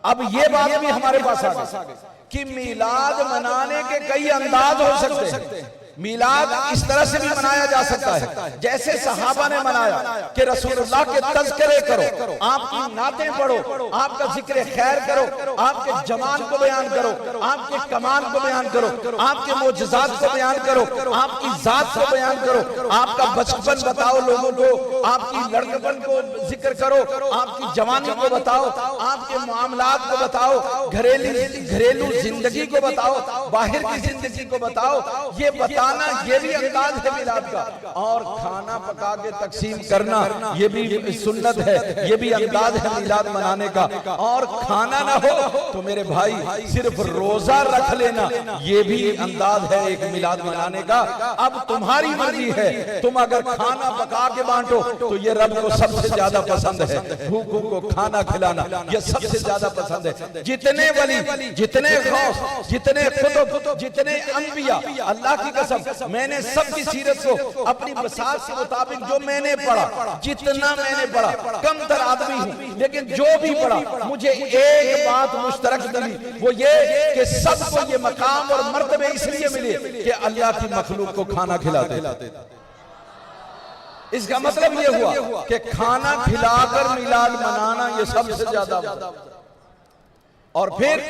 A: अब ये बात भी हमारे पास आ गई कि मिलाद मनाने के कई अंदाज हो सकते हैं। मिलाद इस तरह से भी मनाया जा सकता है जैसे सहाबा ने मनाया कि रसूलुल्लाह के तज़किरे करो, आपकी नातें पढ़ो, आपका जिक्र खैर करो, आपके जमाल को बयान करो, आपके कमाल को बयान करो, आपके मोजज़ात को बयान करो, आपकी जात को बयान करो, आपका बचपन बताओ लोगों को, आपकी लड़कपन को जिक्र करो, आपकी जवानी को बताओ, आपके मामलात को बताओ, घरेलू जिंदगी को बताओ, बाहर की जिंदगी को बताओ। ये ये भी अंदाज है मिलाद का। और खाना पका के तकसीम करना ये भी सुन्नत है, ये भी अंदाज है मिलाद मनाने का। और खाना ना हो तो मेरे भाई सिर्फ रोजा रख लेना, ये भी अंदाज है एक मिलाद मनाने का। अब तुम्हारी मर्जी है, तुम अगर खाना पका के बांटो तो ये रब को सबसे ज्यादा पसंद है, भूखों को खाना खिलाना ये सबसे ज्यादा पसंद है। जितने वली, जितने गौस, जितने कुतुब, जितने अंबिया, अल्लाह की कसम मैंने सबकी सीरत को अपनी बसात के मुताबिक जो मैंने पढ़ा, जितना मैंने पढ़ा, कम तर आदमी हूं, लेकिन जो भी पढ़ा मुझे एक बात मुश्तरक मिली, वो ये कि सबको ये मकाम और मर्तबे इसलिए मिले कि अल्लाह की मखलूक को खाना खिलाते। इसका मतलब ये हुआ कि खाना खिलाकर मिलाद मनाना ये सबसे ज्यादा। और फिर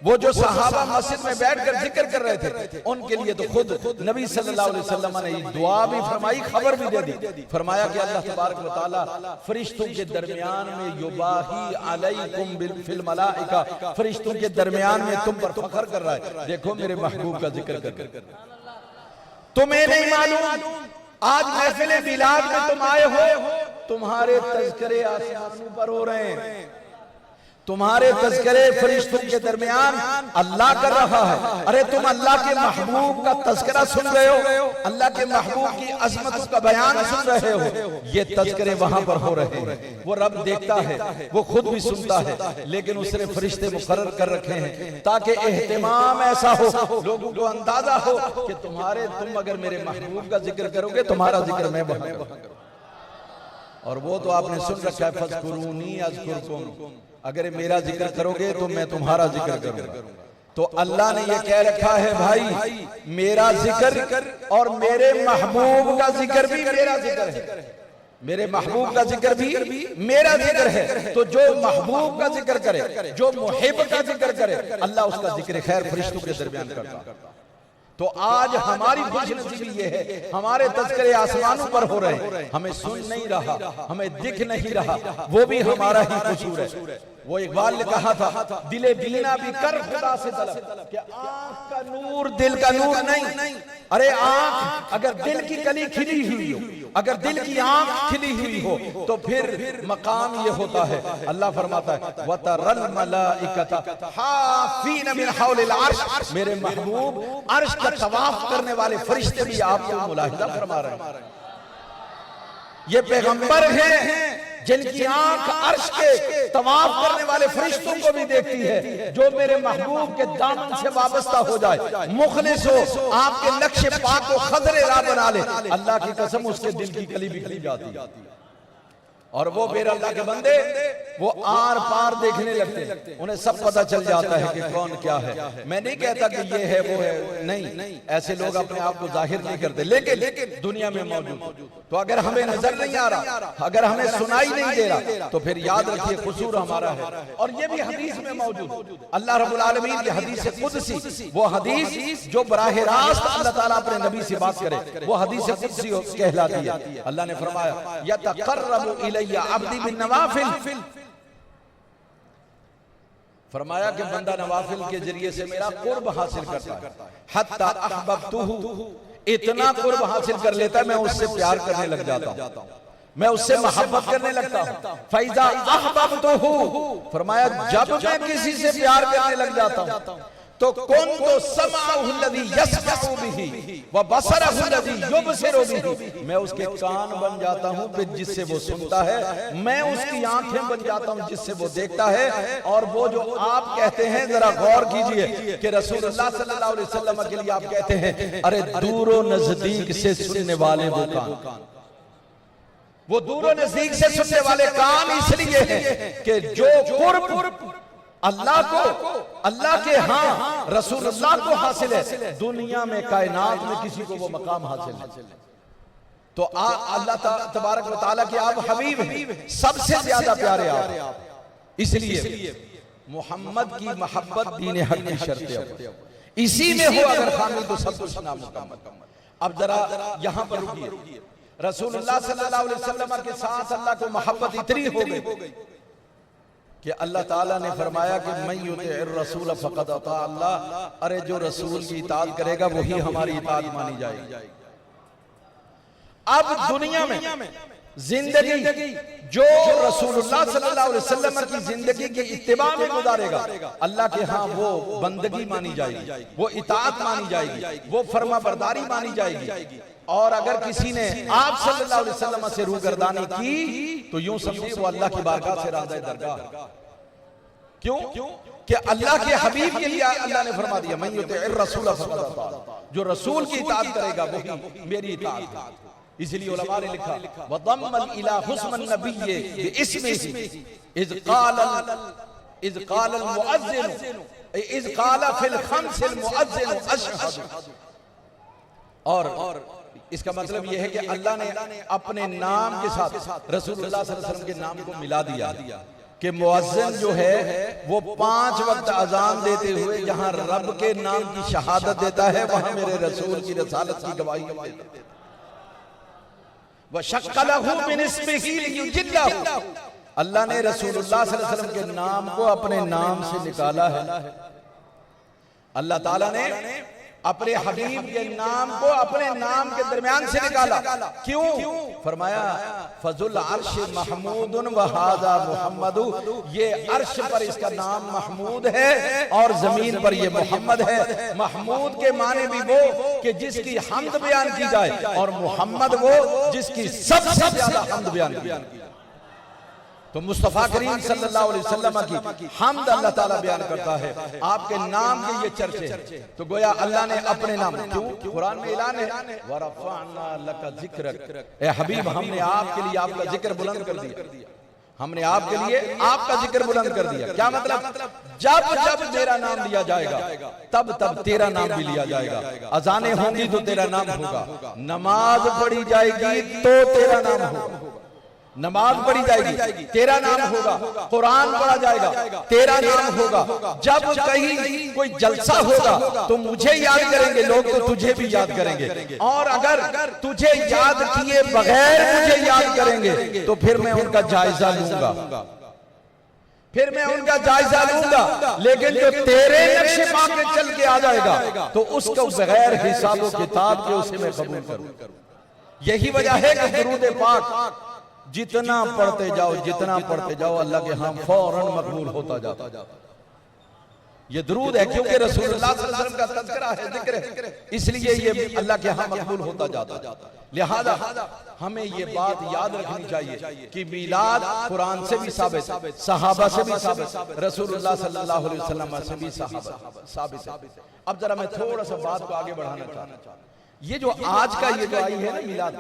A: वो जो सहाबा मस्जिद में बैठकर जिक्र कर रहे थे, उनके लिए तो खुद नबी सल्लल्लाहु अलैहि वसल्लम ने दुआ भी फरमाई, खबर भी दे दी। फरमाया कि अल्लाह तबारक व तआला फरिश्तों के दरमियान में युबाही अलैकुम बिल फिल मलाइका, फरिश्तों के दरमियान में तुम पर फख्र कर रहा है। देखो मेरे महबूब का जिक्र कर। तुम्हें नहीं मालूम आज महफिल मिलाद में तुम आए हो, तुम्हारे तज़किरे आसमानों पर हो रहे हैं, तुम्हारे तज़किरे फरिश्तों के दरमियान अल्लाह कर रहा है। अरे तुम अल्लाह के महबूब का तज़किरा सुन रहे हो, अल्लाह के महबूब की अज़मत का बयान सुन रहे हो, ये तज़किरे वहां पर हो रहे हैं। वो रब देखता है, वो खुद भी सुनता है, लेकिन उसने फरिश्ते मुकर्रर कर रखे हैं ताकि एहतिमाम ऐसा हो, लोगों को अंदाजा हो कि तुम अगर मेरे महबूब का जिक्र करोगे, तुम्हारा जिक्र मैं वहां करूंगा। और वो तो आपने सुन रखा है, फज़कुरूनी अज़कुरकुम, अगर मेरा जिक्र करोगे तो मैं तुम्हारा जिक्र करूंगा। तो अल्लाह ने ये कह रखा है भाई मेरा जिक्र और मेरे महबूब का जिक्र भी मेरा जिक्र है। मेरे महबूब का जिक्र भी मेरा जिक्र है। तो जो महबूब का जिक्र करे, जो मुहिब का जिक्र करे, अल्लाह उसका जिक्र खैर फरिश्तों के दरमियान करता। तो आज हमारी खुशनसीबी ये है, हमारे तज़किरे आसमानों पर हो रहे हैं, हमें सुन नहीं रहा, हमें दिख नहीं रहा, वो भी हमारा ही कसूर है। वो इकबाल ने कहा था, दिले बीना भी कर खुदा से तलब, कि आंख का नूर दिल का नूर नहीं। अरे आंख अगर दिल की कली खिली हुई हो, अगर दिल की आंख खिली हुई हो, तो फिर मकाम ये होता है। अल्लाह फरमाता है वतरल मलाइकता हाफीन मिन हौलिल अर्श, मेरे महबूब अर्श का तवाफ करने वाले फरिश्ते भी आपको मुलाहिजा फरमा रहे हैं। ये पैगंबर हैं जिनकी आंख अर्श के तवाफ करने वाले फरिश्तों को भी देखती है। जो मेरे महबूब के दामन से वाबस्ता हो जाए, मुखलिस हो, आपके नक्शे पाक को खदरे राह बना ले, अल्लाह की कसम उसके दिल की कली बिखरी जाती है। और वो बेर अल्लाह के बंदे वो आर पार देखने लगते हैं, उन्हें सब पता चल जाता है कि कौन क्या है। मैं नहीं कहता कि ये है वो है, नहीं, ऐसे लोग अपने आप को जाहिर नहीं करते, लेकिन दुनिया में मौजूद। तो अगर हमें नजर नहीं आ रहा, अगर हमें सुनाई नहीं दे रहा, तो फिर याद रखिए कसूर हमारा है। और ये भी हदीस में मौजूद, अल्लाह रब्बुल आलमीन की हदीस कुदसी, वो हदीस जो बराह रास्त अल्लाह ताला अपने नबी से बात करे, वो हदीस कुदसी कहलाती है। अल्लाह ने फरमाया यतक़र्रबु इलैया अब्दी बिन नवाफिल, फरमाया कि बंदा नवाफिल के जरिए से मेरा कुर्ब हासिल करता है, हत्ता अहबब्तुहु, इतना कुर्ब हासिल कर लेता है मैं उससे प्यार करने लग जाता हूं, मैं उससे मोहब्बत करने लगता हूं। फैजा अहबब्तुहु, फरमाया जब मैं किसी से प्यार करने लग जाता हूं तो कुन्तु समाअहु अल्लज़ी यस्मअु बिही व बसरहु अल्लज़ी युबसिरु बिही, मैं उसके कान बन जाता हूं फिर जिससे वो सुनता है, मैं उसकी आंखें बन जाता हूं जिससे वो देखता है। और वो जो आप कहते हैं, जरा गौर कीजिए कि रसूलुल्लाह सल्लल्लाहु अलैहि वसल्लम के लिए आप कहते हैं अरे दूर व नजदीक से सुनने वाले वो कान, वो दूर व नजदीक से सुनने वाले कान इसलिए हैं कि जो कुर्ब अल्लाह को, अल्लाह के हाँ रसूलुल्लाह को हासिल है, दुनिया में कायनात में किसी को वो मकाम हासिल है। तो अल्लाह तबारक व तआला के आप हबीब हैं, सबसे ज्यादा प्यारे आप, इसलिए मोहम्मद की मोहब्बत दीन हक की शर्त है। इसी में हो अगर खामी तो सब कुछ नामुकम्मल। अब जरा यहां पर रुकिए, रसूलुल्लाह सल्लल्लाहु अलैहि वसल्लम के साथ अल्लाह को मोहब्बत इतनी हो गई कि अल्लाह ताला ने फरमाया कि मैं युतिइर रसूल फक़द अता अल्लाह, अरे जो रसूल की इताअत करेगा वही हमारी इताअत मानी जाएगी। अब दुनिया में जिंदगी जो रसूलुल्लाह सल्लल्लाहु अलैहि वसल्लम की जिंदगी की इत्तिबा में गुजारेगा, अल्लाह के यहाँ वो बंदगी मानी जाएगी, वो इताअत मानी जाएगी, वो फर्मा बरदारी मानी जाएगी। और अगर किसी ने आप सल्लल्लाहु अलैहि वसल्लम से रूगर्दानी की तो यूं समझिए वो अल्लाह की बारगाह से राज़े दरगाह। क्यों? कि अल्लाह के हबीब के लिए अल्लाह ने फरमा दिया मैं युतिइर रसूल फक़द अता, जो रसूल की इताअत करेगा वही मेरी इताअत है। इसलिए उलमा ने लिखा वदम्मल इला हुस्मन नबिय्य बिइस्मिही is क़ाल Al मुअज्जिन is क़ाल fill खम्सिल मुअज्जिन Ashhad. और इसका मतलब यह है कि अल्लाह ने अपने नाम के साथ रसूलुल्लाह सल्लल्लाहु अलैहि वसल्लम के नाम को मिला दिया कि मुअज्जिन जो है वो 5 वक्त अजान देते हुए जहां रब के नाम की शहादत देता है वहां मेरे रसूल की रसालत की गवाही देता है। वशक्कलहु मिन इस्मिही लियुजिल्लहु, अल्लाह ने रसूलुल्लाह सल्लल्लाहु अलैहि वसल्लम के नाम को अपने नाम से निकाला है। अल्लाह ताला ने अपने हबीब के नाम को अपने नाम के दरमियान से निकाला। क्यों? फरमाया फजुल अर्श महमूदुन व हाजा मुहम्मदु, ये अर्श पर इसका नाम महमूद है और जमीन पर ये मोहम्मद है। महमूद के माने भी वो कि जिसकी हम्द बयान की जाए, और मोहम्मद वो जिसकी सबसे ज्यादा हम्द बयान की जाए। तो मुस्तफा करीम सल्लल्लाहु अलैहि वसल्लम की हम्द अल्लाह ताला बयान करता है, आपके नाम के ये चर्चे। तो गोया अल्लाह ने अपने नाम, क्यों कुरान में ऐलान है वरफ़अना लका ज़िक्रक, ए हबीब हमने आपके लिए आपका जिक्र बुलंद कर दिया, हमने आपके लिए आपका जिक्र बुलंद कर दिया। क्या मतलब? जब जब मेरा नाम लिया जाएगा तब तब तेरा नाम भी लिया जाएगा। अजानें होंगी तो तेरा नाम होगा, नमाज पढ़ी जाएगी तो तेरा नाम होगा, नमाज पढ़ी जाएगी, तेरा नाम होगा, कुरान पढ़ा जाएगा, तेरा नाम होगा। जब कहीं कोई जलसा होगा तो मुझे याद करेंगे लोग, तो तुझे भी याद करेंगे। और अगर तुझे याद किए बगैर मुझे याद करेंगे तो फिर मैं उनका जायजा लूंगा, फिर मैं उनका जायजा लूंगा। लेकिन जो तेरे नक्शे पा के चल के आ जाएगा तो उसको बगैर हिसाब किताब के उसे मैं कबूल करूं। यही वजह है कि दुरूद पाक जितना पढ़ते जाओ, जितना पढ़ते जाओ, अल्लाह के यहाँ फौरन मकबूल होता जाता। ये दुरूद है क्योंकि रसूलुल्लाह सल्लल्लाहु अलैहि वसल्लम का तज़किरा है, जिक्र है, इसलिए ये अल्लाह के यहाँ मकबूल होता जाता। लिहाजा हमें ये बात याद रखनी चाहिए कि मीलाद कुरान से भी साबित, सहाबा से भी साबित, रसूलुल्लाह सल्लल्लाहु अलैहि वसल्लम से भी साबित है। अब जरा मैं थोड़ा सा बात को आगे बढ़ाना चाहता हूं। ये जो आज का ये जो आई है ना मीलाद,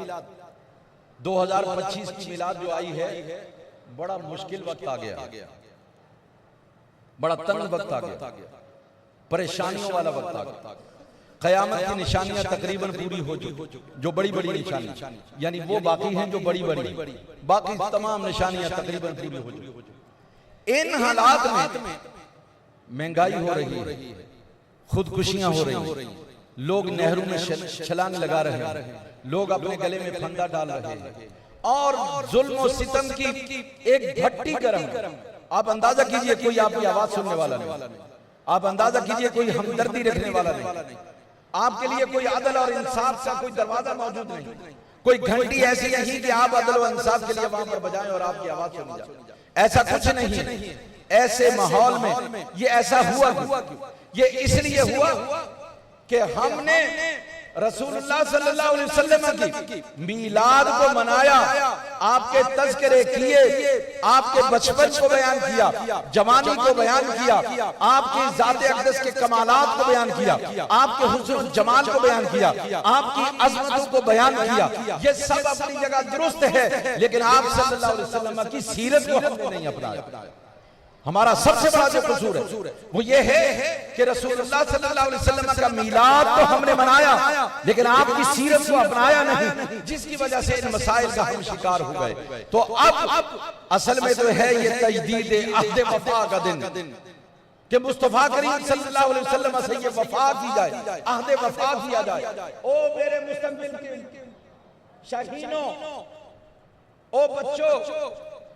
A: 2025 की मिलाद जो आई है, बड़ा मुश्किल वक्त आ गया, बड़ा तंग वक्त आ गया, परेशानियों वाला वक्त आ गया। क़यामत की निशानियां तकरीबन पूरी हो चुकी, जो बड़ी बड़ी निशानी, यानी वो बाकी हैं जो बड़ी बड़ी, बाकी तमाम निशानियां तकरीबन पूरी हो चुकी। इन हालात में महंगाई हो रही है, खुदकुशियां हो रही हैं, लोग नहरों में छलांग लगा रहे हैं, लोग अपने गले में फंदा डाल रहे हैं, और जुल्म और सितम की एक भट्टी गर्म। आप अंदाजा कीजिए कोई आपकी आवाज सुनने वाला नहीं, आप अंदाजा कीजिए कोई हमदर्दी रखने वाला नहीं, आपके लिए कोई अदल और इंसाफ का कोई दरवाजा मौजूद नहीं, कोई घंटी ऐसी नहीं कि आप अदल और इंसाफ के लिए वहां पर बजाएं और आपकी आवाज सुनी जाए, ऐसा कुछ नहीं। ऐसे माहौल में ये ऐसा हुआ, ये इसलिए हुआ कि हमने रसूलुल्लाह सल्लल्लाहु अलैहि वसल्लम की मीलाद को मनाया, आपके तज़किरे किए, आपके बचपन को बयान किया, जवानी को बयान किया, आपकी ज़ात अक़दस के कमालात को बयान किया, आपके हुस्न जमाल को बयान किया, आपकी अज़मतों को बयान किया। ये सब अपनी जगह दुरुस्त है, लेकिन आप सल्लल्लाहु अलैहि वसल्लम की सीरत को हमने नहीं अपनाया। हमारा सबसे बड़ा जो कसूर है वो ये है कि रसूलुल्लाह सल्लल्लाहु अलैहि वसल्लम का मीलाद तो हमने मनाया, लेकिन आपकी सीरत को अपनाया नहीं, जिसकी वजह से इन मसाइल का हम शिकार हो गए। तो अब असल में तो है ये तजदीद अहद वफा का दिन कि मुस्तफा करीम सल्लल्लाहु अलैहि वसल्लम से ये वफा की जाए, अहद वफा किया जाए। ओ मेरे मुस्तकबिल के शाहीनों, ओ बच्चों,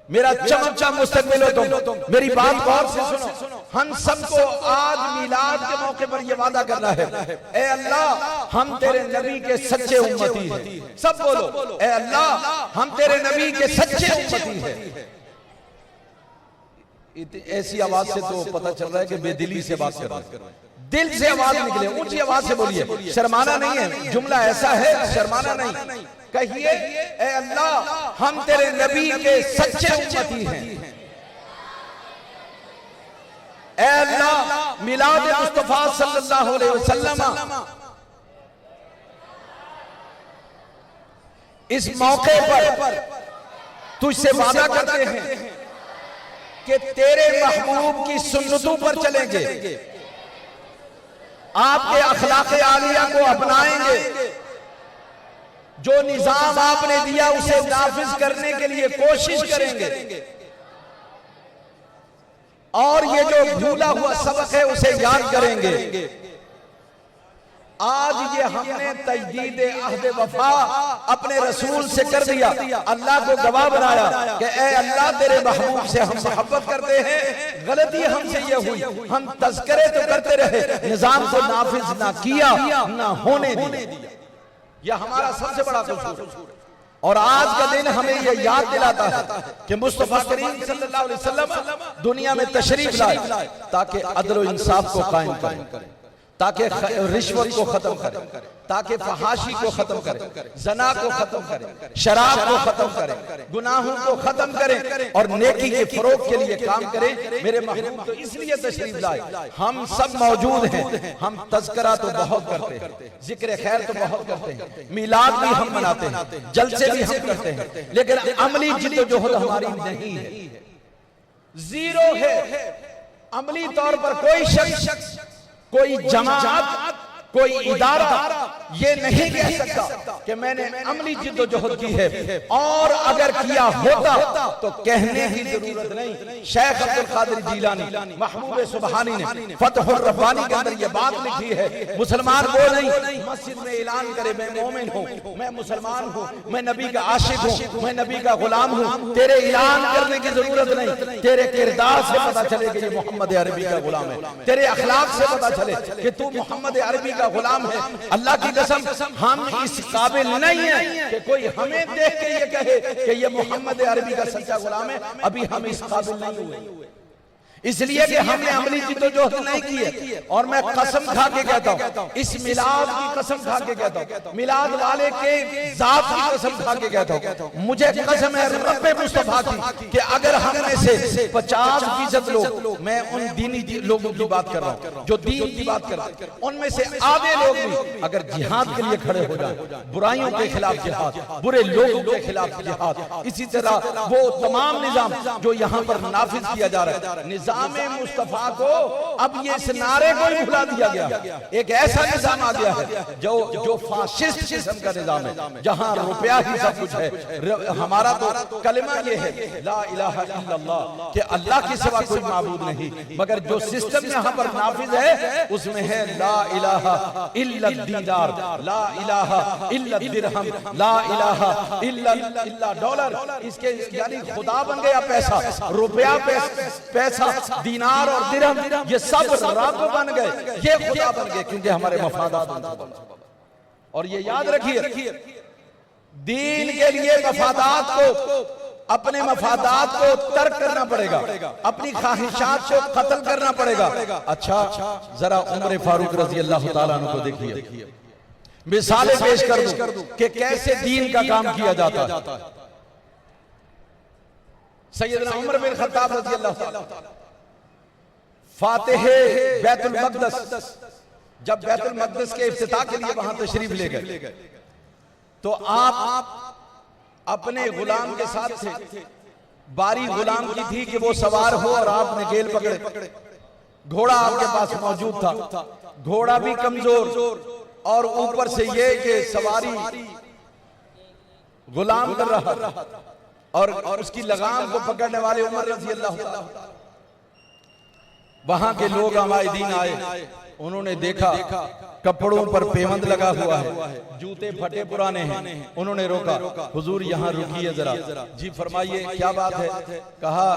A: मेरा चमचा मुस्तकबिल हो तुम, मेरी बात गौर से सुनो। हम सबको आज मिलाद के मौके पर यह वादा करना है, ए अल्लाह हम तेरे नबी के सच्चे उम्मती हैं। सब बोलो, ए अल्लाह हम तेरे नबी के सच्चे उम्मती हैं। ऐसी आवाज से तो पता चल रहा है कि बेदिली से बात कर रहे हैं, दिल से आवाज निकले, ऊंची आवाज से बोलिए, शर्माना नहीं है, जुमला ऐसा है शर्माना नहीं। कहिए, ए अल्लाह हम तेरे नबी के सच्चे उम्मती हैं। ए अल्लाह मिलाद मुस्तफा सल्लल्लाहु अलैहि वसल्लम इस मौके पर तुझसे वादा करते हैं कि तेरे महबूब की सुन्नतों पर चलेंगे, आपके अखलाक आलिया को अपनाएंगे, जो निजाम आपने दिया उसे नाफिज करने के लिए कोशिश करेंगे, और ये जो भूला हुआ सबक है उसे याद करेंगे। आज ये हमने तजदीद अहद वफा अपने रसूल से कर दिया, अल्लाह को गवाह बनाया कि ए अल्लाह तेरे महबूब से हम मोहब्बत करते हैं। गलती हमसे ये हुई, हम तज़किरे तो करते रहे, निजाम को नाफिज ना किया ना होने दिया। यह हमारा सबसे बड़ा कसूर है। और आज का दिन हमें यह याद दिलाता है कि मुस्तफा करीम सल्लल्लाहु अलैहि वसल्लम दुनिया में तशरीफ लाए ताकि अदल और इंसाफ को कायम करें, ताकि रिश्वत को खत्म करें, ताकि फहाशी को खत्म करें, जना को खत्म करें, शराब को खत्म करें, गुनाहों को खत्म करें और नेकी के फरोग के लिए काम करें। मेरे महबूब तो इसलिए तशरीफ लाए, हम सब मौजूद हैं। हम तज़किरा तो बहुत करते हैं, जिक्र खैर तो बहुत करते हैं, मिलाद भी हम मनाते हैं, जलसे भी हम करते हैं, लेकिन अमली जिद्दोजहद हमारी नहीं है, जीरो है। अमली तौर पर कोई शख्स, कोई जमात, कोई इदारा ये नहीं कह सकता कि मैंने अमली जिद्दोजहद की है, और अगर किया होता तो कहने की जरूरत नहीं। शेख अब्दुल कादिर जीलानी महबूब सुबहानी ने फतहुर रब्बानी के अंदर ये बात लिखी है, मुसलमान वो नहीं मस्जिद में ऐलान करे मैं मोमिन हूँ, मैं मुसलमान हूँ, मैं नबी का आशिक हूँ, मैं नबी का गुलाम हूँ। तेरे ऐलान करने की जरूरत नहीं, तेरे किरदार से पता चले कि ये मोहम्मद अरबी का गुलाम है, तेरे अखलाक से पता चले कि तू मोहम्मद अरबी का गुलाम है। अल्लाह की कसम हम इस काबिल नहीं है कि कोई हमें देख के ये कहे कि ये मोहम्मद अरबी का सच्चा गुलाम है। अभी हम इस काबिल नहीं हुए, इसलिए कि हमने अमली जिद्दोजहद नहीं की है। और मैं कसम खा के कहता हूँ, इस मिलाद की कसम खा के कहता हूँ, मिलाद वाले के जात की कसम खा के कहता हूँ, मुझे कसम है रब्बे मुस्तफा की कि अगर हम में से 50% लोग, मैं उन दीनी लोगों की बात कर रहा हूँ जो दीन की बात कर रहा हूँ, उनमें से आधे लोग भी अगर जिहाद के लिए खड़े हो जाए, बुराइयों के खिलाफ जिहाद, बुरे लोगों के खिलाफ जिहाद, इसी तरह वो तमाम निजाम जो यहाँ पर नाफिज किया जा रहा है, निजाम मुस्तफा को अब ये इस नारे को ही भुला दिया गया। एक ऐसा निजाम आ गया है जो फाशिस्ट किस्म का निजाम है, जहां रुपया ही सब कुछ है। हमारा तो कलमा ये है ला इलाहा इल्लल्लाह कि अल्लाह के सिवा कोई माबूद नहीं, मगर जो सिस्टम यहाँ पर नाफिज है उसमें है ला इलाहा इल्ला दीनार, ला इलाहा इल्ला दिरहम, ला इलाहा इल्ला डॉलर। इसके यानी खुदा बन गया पैसा, रुपया पैसा, दीनार और दिरहम, ये सब रब बन गए, ये खुदा बन गए, क्योंकि हमारे मफादात। और ये याद रखिए, दीन के लिए मफादात को, अपने मफादात को तर्क करना पड़ेगा, अपनी ख्वाहिशात को कत्ल करना पड़ेगा। अच्छा, जरा उमर फारूक रजी अल्लाह ताला अन्हु को देखिए, मिसालें पेश कर दूं कि कैसे दीन का काम किया जाता है। सैयदना उमर बिन खत्ताब रजी अल्लाह ताला फातिहे बैतुल मक़दस, जब बैतुल मक़दस के इफ्तिताह के लिए वहां तशरीफ ले गए, तो आप अपने गुलाम के साथ थे। बारी गुलाम की थी कि वो सवार हो और आपने गेल पकड़े, घोड़ा आपके पास मौजूद था, घोड़ा भी कमजोर, और ऊपर से ये कि सवारी गुलाम कर रहा था, और उसकी लगाम को पकड़ने वाले उमर रज़ी अल्लाह ताला। वहां के लोग आमाइदीन आए, उन्होंने देखा कपड़ों पर पेवंद लगा हुआ है, जूते फटे पुराने हैं। उन्होंने रोका, हुजूर यहाँ रुकिए जरा। जी फरमाइए, क्या बात है? कहा,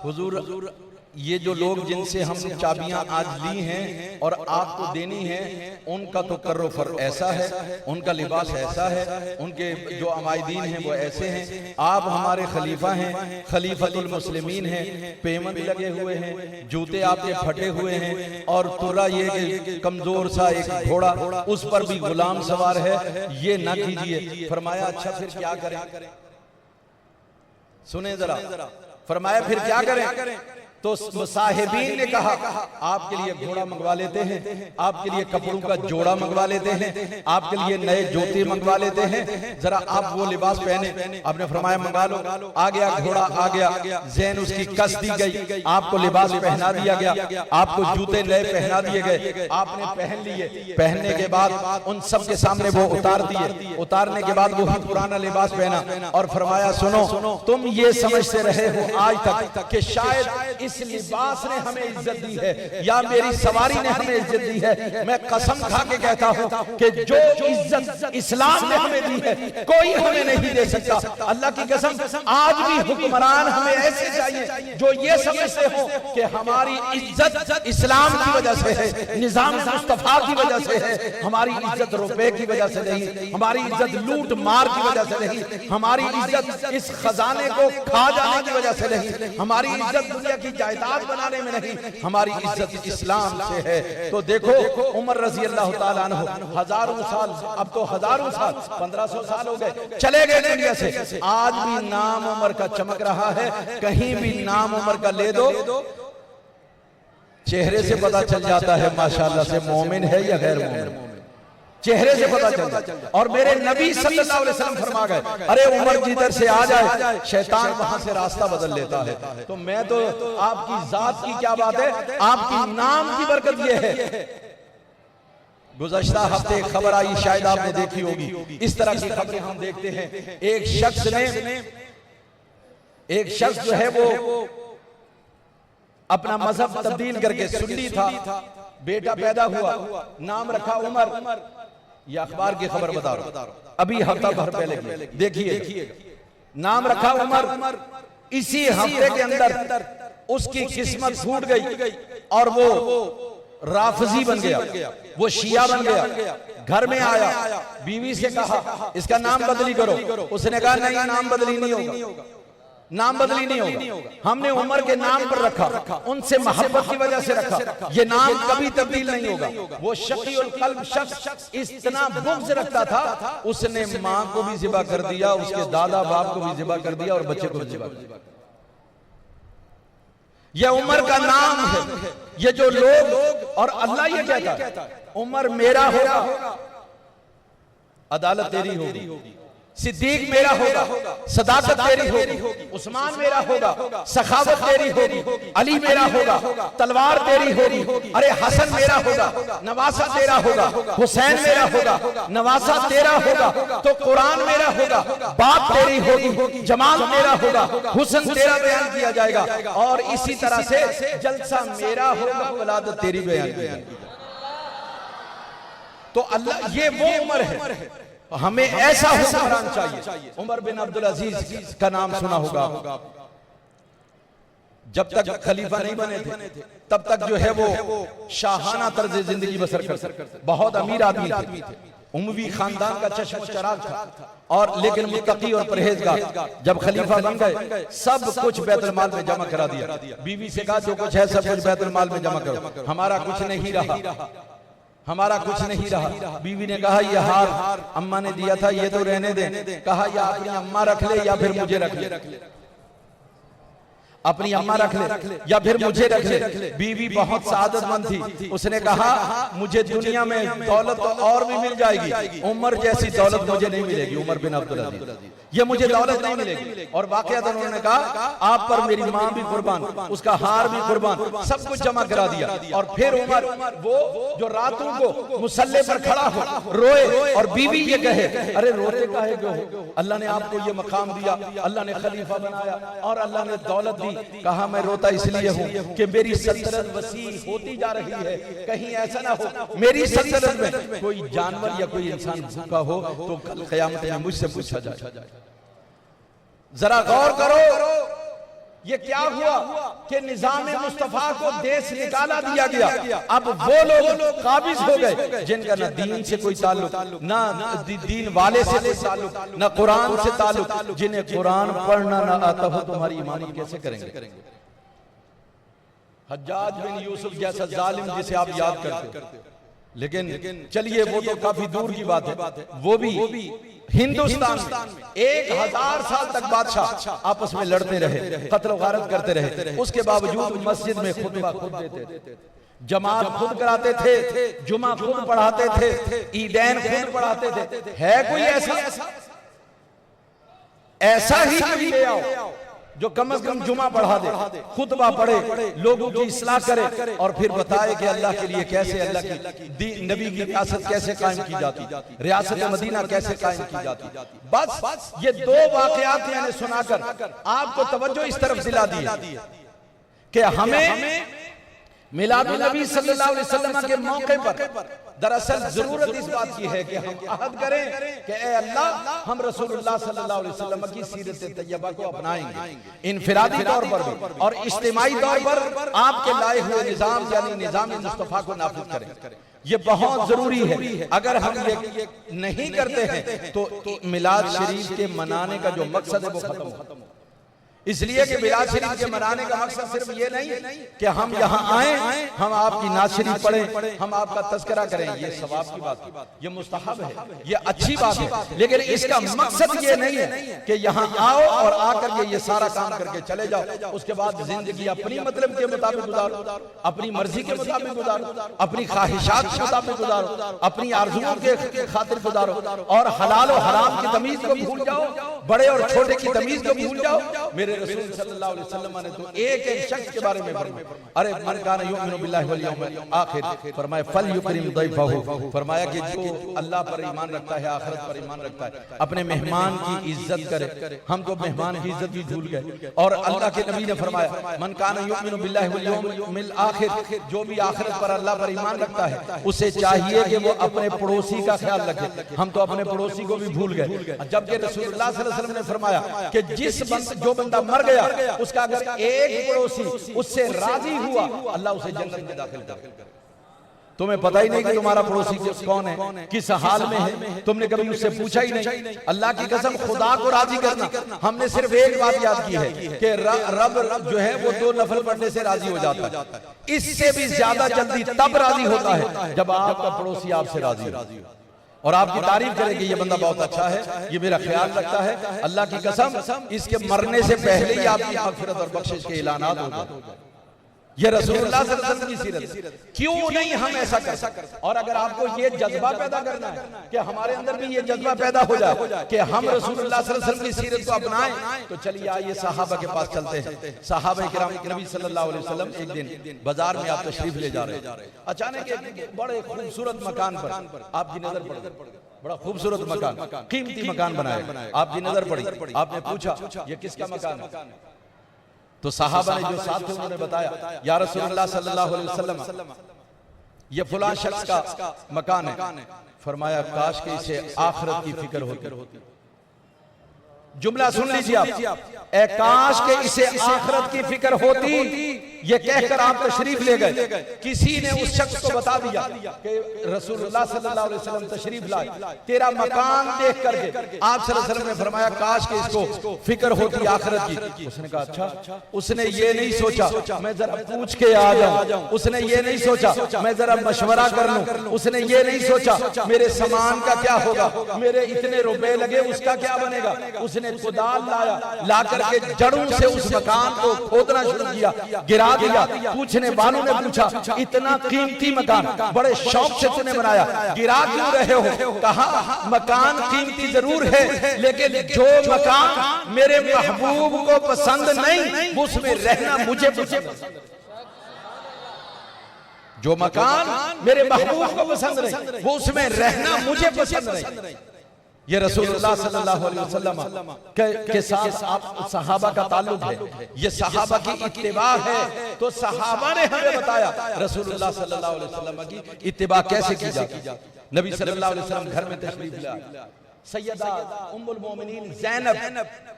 A: हुजूर ये जो लोग जिनसे हम चाबियां आज ली हैं और आपको देनी है, उनका तो कर्रो-फर ऐसा है, उनका लिबास ऐसा है, उनके जो अमाइदीन हैं वो ऐसे हैं। आप हमारे खलीफा हैं, खलीफतुल मुस्लिमीन हैं, पेमंद लगे हुए हैं, जूते आपके फटे हुए हैं, और तुरा ये कमजोर सा एक घोड़ा, उस पर भी गुलाम सवार है, ये ना कीजिए। फरमाया, अच्छा फिर क्या करें? सुने जरा, फरमाया फिर क्या करें? तो मुसाहिबीन ने कहा, आपके लिए घोड़ा मंगवा लेते हैं, आपके लिए कपड़ों का जोड़ा मंगवा लेते हैं, आपके लिए नए जूते मंगवा लेते हैं, जरा आप वो लिबास पहने। आपने फरमाया मंगा लो। आ गया घोड़ा, आ गया, ज़ैन उसकी कस दी गई, आपको लिबास पहना दिया गया, आपको जूते नए पहना दिए गए, आपने पहन लिए। पहनने के बाद उन सब के सामने वो उतार दिए, उतारने के बाद वो पुराना लिबास पहना और फरमाया, सुनो, तुम ये समझते रहे हो आज तक कि शायद इस लिबास ने हमें इज्जत दी है या मेरी सवारी ने हमें इज्जत दी है। मैं कसम खा के कहता हूं कि जो इज्जत इस्लाम ने हमें दी है कोई हमें नहीं दे सकता। अल्लाह की कसम, आज भी हुक्मरान हमें ऐसे चाहिए जो ये समझते हो कि हमारी इज्जत इस्लाम की वजह से है, निजाम मुस्तफा की वजह से है, हमारी इज्जत रुपए की वजह से नहीं, हमारी इज्जत लूट मार की वजह से नहीं, हमारी इज्जत इस खजाने को खा जाने की वजह से नहीं, हमारी इज्जत दुनिया की जायदाद बनाने में नहीं, हमारी इज्जत इस्लाम से है। तो देखो, उमर रजी अल्लाह ताला अन्हु हजारों साल, अब तो हजारों साल, 1500 साल हो गए, चले गए दुनिया से, आज भी नाम उमर का चमक रहा है। कहीं भी नाम उमर का ले दो, चेहरे से पता चल जाता है माशाअल्लाह से मोमिन है या गैर मोमिन, चेहरे से पता चलता है। और मेरे नबी सल्लल्लाहु अलैहि वसल्लम फरमा गए, अरे उमर जिधर से आ जाए शैतान वहां से रास्ता बदल लेता है। तो मैं तो आपकी जात की क्या बात है, आपकी नाम की बरकत ये है। गुज़श्ता हफ्ते एक खबर आई, शायद आपने देखी होगी। इस तरह की खबरें हम देखते हैं। एक शख्स जो है वो अपना मजहब तब्दील करके, सुन्नी था, बेटा पैदा हुआ, नाम रखा उमर। ये अखबार की खबर बता रहा हूं, अभी हफ्ता भर पहले की, देखिए, नाम रखा उमर। इसी हफ्ते के अंदर उसकी किस्मत फूट गई और वो राफजी बन गया, वो शिया बन गया। घर में आया, बीवी से कहा इसका नाम बदली करो। उसने कहा नहीं, नाम बदली नहीं होगा, नाम बदली नहीं होगा। हमने उमर के नाम पर रखा, उनसे मोहब्बत की वजह से रखा, ये नाम कभी तब्दील नहीं होगा। वो शकीउल कल्ब शख्स इतना बुग़्ज़ रखता था, उसने माँ को भी ज़िबा कर दिया, उसके दादा बाप को भी ज़िबा कर दिया और बच्चे को भी ज़िबा कर दिया। यह उमर का नाम है। ये जो लोग, और अल्लाह ये कहता है उमर मेरा होगा, अदालत तेरी होगी, सिद्दीक मेरा होगा, सदाकत तेरी होगी, उस्मान मेरा होगा, सखावत तेरी होगी, अली मेरा होगा, तलवार तेरी होगी, अरे हसन मेरा होगा, नवासा तेरा होगा, हुसैन मेरा होगा, नवासा तेरा होगा, तो कुरान मेरा होगा, बात तेरी होगी, जमाल मेरा होगा, हुस्न तेरा बयान किया जाएगा, और इसी तरह से जलसा मेरा होगा, वलादत तेरी बयान की जाएगी। तो अल्लाह, ये वो उमर है, हमें ऐसा हुक्मरान चाहिए। उमर बिन अब्दुल अजीज का नाम सुना होगा। जब तक खलीफा नहीं बने थे तब तक जो है वो शाहाना तर्ज जिंदगी बसर करते, बहुत अमीर आदमी थे, उमवी खानदान का चश्म चराग था, और लेकिन मुत्तकी और परहेजगार। जब खलीफा बन गए सब कुछ बैतुल माल में जमा करा दिया। बीवी से कहा जो कुछ है सब कुछ बैतुल माल में जमा करो, हमारा कुछ नहीं रहा, हमारा कुछ नहीं रहा। बीवी ने कहा ये हार अम्मा ने दिया था, ये तो रहने दे। कहा या अपनी अम्मा रख ले या फिर मुझे रख ले, अपनी अम्मा रख ले या फिर मुझे रख ले। बीवी बहुत सादतमंद थी, उसने कहा मुझे दुनिया में दौलत तो और भी मिल जाएगी, उमर जैसी दौलत मुझे नहीं मिलेगी, उमर बिन अब्दुल अजीज, ये मुझे दौलत नहीं मिलेगी। और वाकयात उन्होंने कहा आप पर मेरी माँ भी कुर्बान, उसका हार भी कुर्बान, सब कुछ जमा करा दिया। और फिर उमर वो जो रातों को मुसल्ले पर खड़ा हो रोए, और बीवी ये कहे अरे रोते काहे क्यों हो, अल्लाह ने आपको ये मकाम दिया, अल्लाह ने खलीफा बनाया और अल्लाह ने दौलत दी। कहा मैं रोता इसलिए हूँ कि मेरी सल्तनत वसी होती जा रही है, कहीं ऐसा ना हो मेरी सल्तनत में कोई जानवर या कोई इंसान भूखा हो तो कल क़यामत में मुझसे पूछा जाए। जरा गौर करो, ये क्या हुआ कि निजाम मुस्तफा को देश निकाला दिया गया। अब वो लोग काबिज हो गए जिनका ना दीन से कोई ताल्लुक, ना दीन वाले से कोई ताल्लुक, ना कुरान से ताल्लुक, जिन्हें कुरान पढ़ना ना आता हो तुम्हारी इमामत कैसे करेंगे। हज्जाज बिन यूसुफ जैसा जालिम जिसे आप याद करते हो, लेकिन चलिए वो तो काफी दूर की बात है। वो भी हिंदुस्तान में 1000 साल तक बादशाह आपस में लड़ते रहे, कत्ल गारत करते रहे, उसके बावजूद मस्जिद में खुतबा खुद देते थे, जमात खुद कराते थे, जुमा खुद पढ़ाते थे, ईदैन खुद पढ़ाते थे। है कोई ऐसा ही कभी ले आओ जो कम से कम जुमा पढ़ा दे, खुतबा पढ़े, लोगों की इस्लाह करे और फिर बताए कि अल्लाह के लिए कैसे, अल्लाह की नबी की रियासत कैसे कायम की जाती, रियासत मदीना कैसे कायम की जाती। बस ये दो वाकयात मैंने सुनाकर आपको तवज्जो इस तरफ दिला दी कि हमें मिलादुन नबी सल्लल्लाहु अलैहि वसल्लम के मौके पर दरअसल जरूरत इस बात की है कि हम अहद करें कि ए अल्लाह हम रसूलुल्लाह सल्लल्लाहु अलैहि वसल्लम की सीरत तैयबा को अपनाएंगे, इनफिरादी तौर पर भी और इज्तिमाई तौर पर आपके लाए हुए निजाम यानी निजाम मुस्तफा को नाफिज करें। ये बहुत जरूरी है। अगर हम ये नहीं करते हैं तो मिलाद शरीफ के मनाने का जो मकसद है वो खत्म हो। इसलिए कि मिलाद शरीफ के मनाने का मकसद सिर्फ ये नहीं कि हम यहाँ आए, हम आपकी नात शरीफ पढ़ें, हम आपका तज़किरा करें, ये सवाब की बात है, ये मुस्तहब है, ये अच्छी बात है। लेकिन इसका मकसद ये नहीं है कि यहाँ आओ और आकर के ये सारा काम करके चले जाओ, उसके बाद जिंदगी अपनी मतलब के मुताबिक गुजारो, अपनी मर्जी के मुताबिक गुजारो, अपनी ख्वाहिशात के मुताबिक गुजारो, अपनी आरज़ुओं के खातिर गुजारो और हलाल और हराम की तमीज को भूल जाओ, बड़े और छोटे की तमीज को भूल जाओ। मेरे मेरे रसूल सल्लल्लाहु अलैहि वसल्लम ने तो एक एक शख्स के बारे में फरमाया, अरे मन कान युमिनु बिल्लाहि वल यौमिल आखिर, फरमाया फल युकरिम दैफहु, फरमाया कि जो अल्लाह पर ईमान रखता है, आखिरत पर ईमान रखता है, अपने मेहमान की इज्जत करे। हम तो मेहमान की इज्जत भी भूल गए। और अल्लाह के नबी ने फरमाया मन कान युमिनु बिल्लाहि वल यौमिल आखिर, जो भी आखिरत पर अल्लाह पर ईमान रखता है उसे चाहिए कि वो अपने पड़ोसी का ख्याल रखे। हम तो अपने पड़ोसी को भी भूल गए। जबकि रसूलुल्लाह सल्लल्लाहु अलैहि वसल्लम ने फरमाया कि जो बंदा मर गया उसका अगर एक पड़ोसी उससे राजी हुआ, अल्लाह उसे जन्नत में दाखिल करेगा। तुम्हें पता ही नहीं कि तुम्हारा पड़ोसी कौन है, किस हाल में है, तुमने कभी उससे पूछा ही नहीं। अल्लाह की कसम, खुदा को राजी करना, हमने सिर्फ एक बात याद की है कि रब जो है वो 2 नफल पढ़ने से राजी हो जाता है। इससे भी ज्यादा जल्दी तब राजी होता है जब आपका पड़ोसी आपसे राजी हो और आपकी तारीफ करेगी, ये बंदा बहुत अच्छा है, ये मेरा ख्याल रखता है। अल्लाह की कसम, इसके मरने से पहले ही आपकी मग़फ़िरत और बख्शिश के ऐलानात हो जाए। ये रसूलुल्लाह सल्लल्लाहु अलैहि वसल्लम की सीरत, क्यों नहीं हम ऐसा कर सकते? और अगर आपको ये जज्बा पैदा करना है कि हमारे अंदर भी ये जज्बा पैदा हो जाए कि हम रसूलुल्लाह सल्लल्लाहु अलैहि वसल्लम की सीरत को अपनाएं, तो चलिए आइए सहाबा के पास चलते हैं। सहाबा किराम, नबी सल्लल्लाहु अलैहि वसल्लम एक दिन बाजार में आप तशरीफ ले जा रहे हैं, अचानक एक बड़े खूबसूरत मकान पर आपकी नजर पड़ी, बड़ा खूबसूरत मकान, कीमती मकान बनाया, आपकी नजर पड़ी। आपने पूछा ये किसका मकान है? तो सहाबा ने जो साथ थे उन्होंने बताया, या रसूलुल्लाह सल्लल्लाहु अलैहि वसल्लम ये फलां शख्स का मकान है। फरमाया काश के इसे आखिरत की फिक्र होती। जुमला सुन लीजिए आप, ए काश के इसे आखिरत की फिक्र होती, ये कहकर आप तशरीफ ले गए। किसी ने उस शख्स को बता दिया कि रसूलुल्लाह सल्लल्लाहु अलैहि वसल्लम तशरीफ लाए, तेरा मकान देख करके आप सल्लल्लाहु अलैहि वसल्लम ने फरमाया काश के इसको फिक्र होती आखिरत की। उसने कहा अच्छा। उसने ये नहीं सोचा मैं जरा पूछ के आ जाऊं, उसने ये नहीं सोचा मैं जरा मशवरा कर लूं, उसने ये नहीं सोचा मेरे सामान का क्या होगा, मेरे इतने रुपए लगे उसका क्या बनेगा। उसने कुदाल लाया, ला करके जड़ों से उस मकान को खोदना शुरू किया, गिरा दिया। पूछने वालों ने पूछा इतना कीमती मकान बड़े शौक से तूने बनाया, गिरा क्यों रहे हो? कहा मकान कीमती जरूर है, लेकिन जो मकान मेरे महबूब को पसंद नहीं उसमें रहना मुझे पसंद है। जो मकान मेरे महबूब को पसंद नहीं वो उसमें रहना मुझे पसंद नहीं। ये रसूलुल्लाह सल्लल्लाहु अलैहि वसल्लम के साथ आप सहाबा का ताल्लुक है, ये सहाबा की इत्तिबा है। तो सहाबा ने हमें बताया रसूलुल्लाह सल्लल्लाहु अलैहि वसल्लम की इत्तिबा कैसे की जाती। नबी सल्लल्लाहु अलैहि वसल्लम घर में तशरीफ लाए, सैयदा उम्मुल मोमिनीन ज़ैनब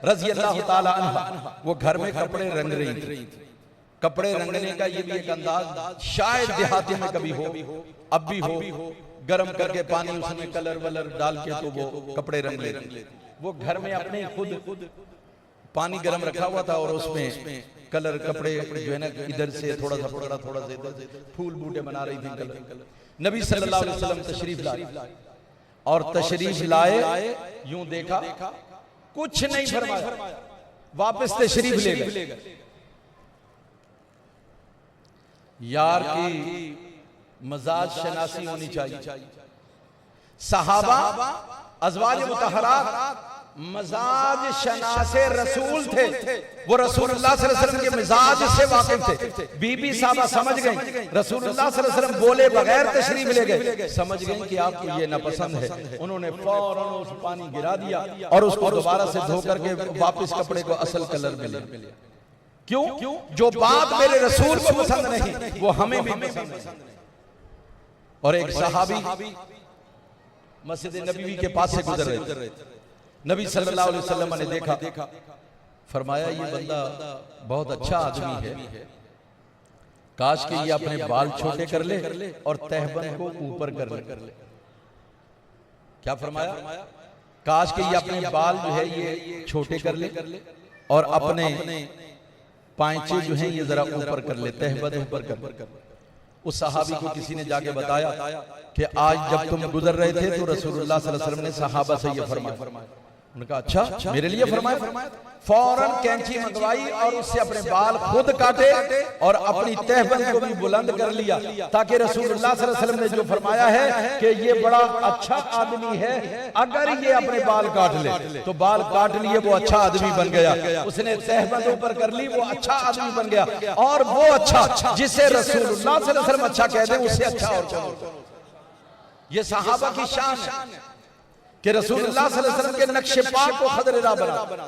A: रज़ियल्लाहु ताला अन्हा वो घर में कपड़े रंग रही थी। कपड़े रंगने का ये भी एक अंदाज शायद देहाती में कभी हो, अब भी हो, गरम करके पानी उसमें कलर वलर डाल के तो वो कपड़े रंग लेते। वो घर में अपने खुद पानी गरम रखा हुआ था और उसमें कलर कपड़े जो है ना इधर से थोड़ा सा पकड़ा, थोड़ा सा इधर से फूल बूटे बना रही थी कलर। नबी सल्लल्लाहु अलैहि वसल्लम तशरीफ लाए और तशरीफ लाए यूं देखा कुछ नहीं फरमाया, वापस तशरीफ ले गए। यार की मजाज शनासी होनी चाहिए। सहाबा अज़वाज मुतहरात मजाज शनासे रसूल थे, वो रसूलुल्लाह सल्लल्लाहु अलैहि वसल्लम के मिजाज से वाकिफ थे। बीबी साहबा समझ गई, रसूलुल्लाह सल्लल्लाहु अलैहि वसल्लम बोले बगैर तशरीफ ले गए, समझ गई कि आपको ये नापसंद है। उन्होंने फौरन उस पानी गिरा दिया और उसको दोबारा से धो करके वापस कपड़े को असल कलर में लिया। क्यों? जो बात मेरे रसूल को पसंद नहीं वो हमें भी पसंद नहीं। और एक सहाबी मस्जिद नबवी के पास से गुजर रहे थे, नबी सल्लल्लाहु अलैहि वसल्लम ने देखा, फरमाया ये बंदा बहुत अच्छा आदमी है, काश कि ये अपने बाल छोटे कर ले और तहबंद को ऊपर कर ले। क्या फरमाया? काश कि ये अपने बाल जो है ये छोटे कर ले और अपने पांचे जो है ये जरा ऊपर कर ले, तहबंद ऊपर कर। उस सहाबी को किसी ने जाके बताया कि आज जब तुम गुजर रहे थे तो रसूलुल्लाह सल्लल्लाहु अलैहि वसल्लम ने सहाबा से ये फरमाया, उनका अच्छा मेरे लिए फरमाया। फौरन कैंची मंगवाई और उससे अपने बाल खुद काटे और अपनी तहबंद को भी बुलंद कर लिया, ताकि रसूलुल्लाह सल्लल्लाहु अलैहि वसल्लम ने जो फरमाया है कि ये बड़ा अच्छा आदमी है, अगर ये अपने बाल काट ले तो बाल काट लिए वो अच्छा आदमी बन गया। उसने तहबंद ऊपर कर ली, वो अच्छा आदमी बन गया। और वो अच्छा जिसे रसूलुल्लाह सल्लल्लाहु अलैहि वसल्लम अच्छा कह दे, उससे अच्छा और कौन। ये सहाबा की शान है कि रसूलुल्लाह सल्लल्लाहु अलैहि वसल्लम के नक्शे पाक को खदरेदा बना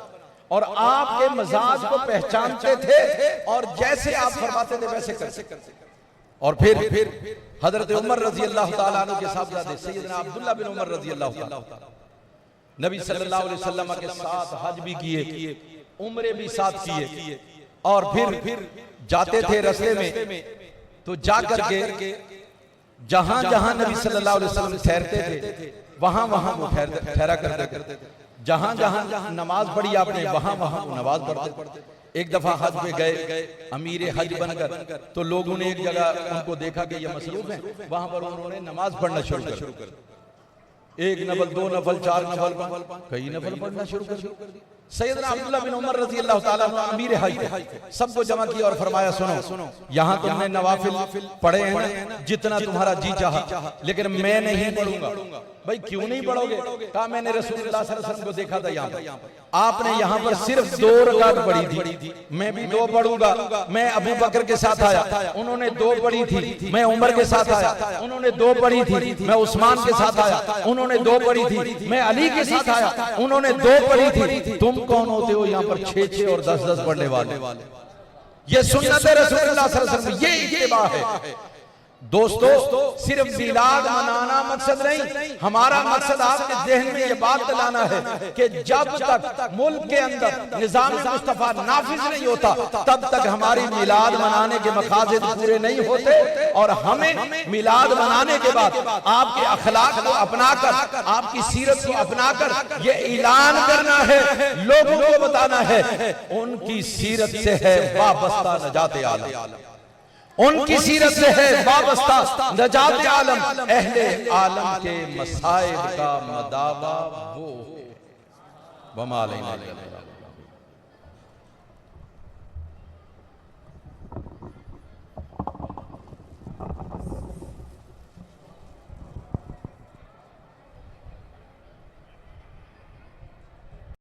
A: और आपके मजाज को पहचानते थे और जैसे आप फरमाते थे वैसे करते। और फिर हजरत उमर रजी अल्लाह ताला अन्हु के साहबजादे सैयदना अब्दुल्लाह बिन उमर रजी अल्लाह ताला नबी सल्लल्लाहु अलैहि वसल्लम के साथ हज भी किए, उम्रे भी साथ किए, और फिर जाते थे रास्ते में तो जा करके जहां जहां नबी सल्लल्लाहु अलैहि वसल्लम ठहरते थे वहां वहां वो ठहरा करते थे। जहां जहां नमाज पढ़ी आपने वहां वहां वो नमाज पढ़ते। एक दफा हज पे गए अमीर हज बनकर, तो लोगों ने एक जगह उनको देखा कि ये मसरूफ है, वहां पर उन्होंने नमाज पढ़ना शुरू कर। एक नफल, दो नफल, चार नफल, कई नफल पढ़ना शुरू कर दी। सैयदना अब्दुल्लाह बिन उमर रजी अल्लाह ताला अन्हु अमीर हज सबको जमा किया और फरमाया, सुनो यहाँ तुमने नवाफिल पढ़े हैं ना जितना तुम्हारा जी चाहा, लेकिन मैं नहीं पढ़ूंगा। भाई क्यों नहीं पढ़ोगे? कहा मैंने रसूलुल्लाह सल्लल्लाहु अलैहि वसल्लम को देखा था यहाँ पर, आपने यहाँ पर सिर्फ 2 रकात पढ़ी थी, मैं भी 2 पढ़ूंगा। मैं अबू बकर के साथ आया, उन्होंने 2 पढ़ी थी। मैं उमर के साथ आया, उन्होंने 2 पढ़ी थी। मैं उस्मान के साथ आया, उन्होंने 2 पढ़ी थी। मैं अली के साथ आया, उन्होंने 2 पढ़ी थी। तुम कौन होते हो यहाँ पर 6-6 और 10-10 पढ़ने वाले? ये सुन्नत है रसूलुल्लाह सल्लल्लाहु अलैहि वसल्लम, ये इत्तिबा है। दोस्तों सिर्फ मिलाद मनाना मकसद नहीं, हमारा मकसद आपके ज़हन में ये बात लाना है कि जब तक मुल्क के अंदर निज़ाम मुस्तफा नाफिज नहीं होता तब तक हमारी मिलाद मनाने के मकासद पूरे नहीं होते। और हमें मिलाद मनाने के बाद आपके अखलाक को अपनाकर, आपकी सीरत को अपनाकर ये ऐलान करना है, लोगों को बताना है उनकी सीरत से है वाबस्ता नजात आलम, उनकी सीरत से है वाबस्ता नजात आलम। अहले आलम के मसाइब का मदावा वो है।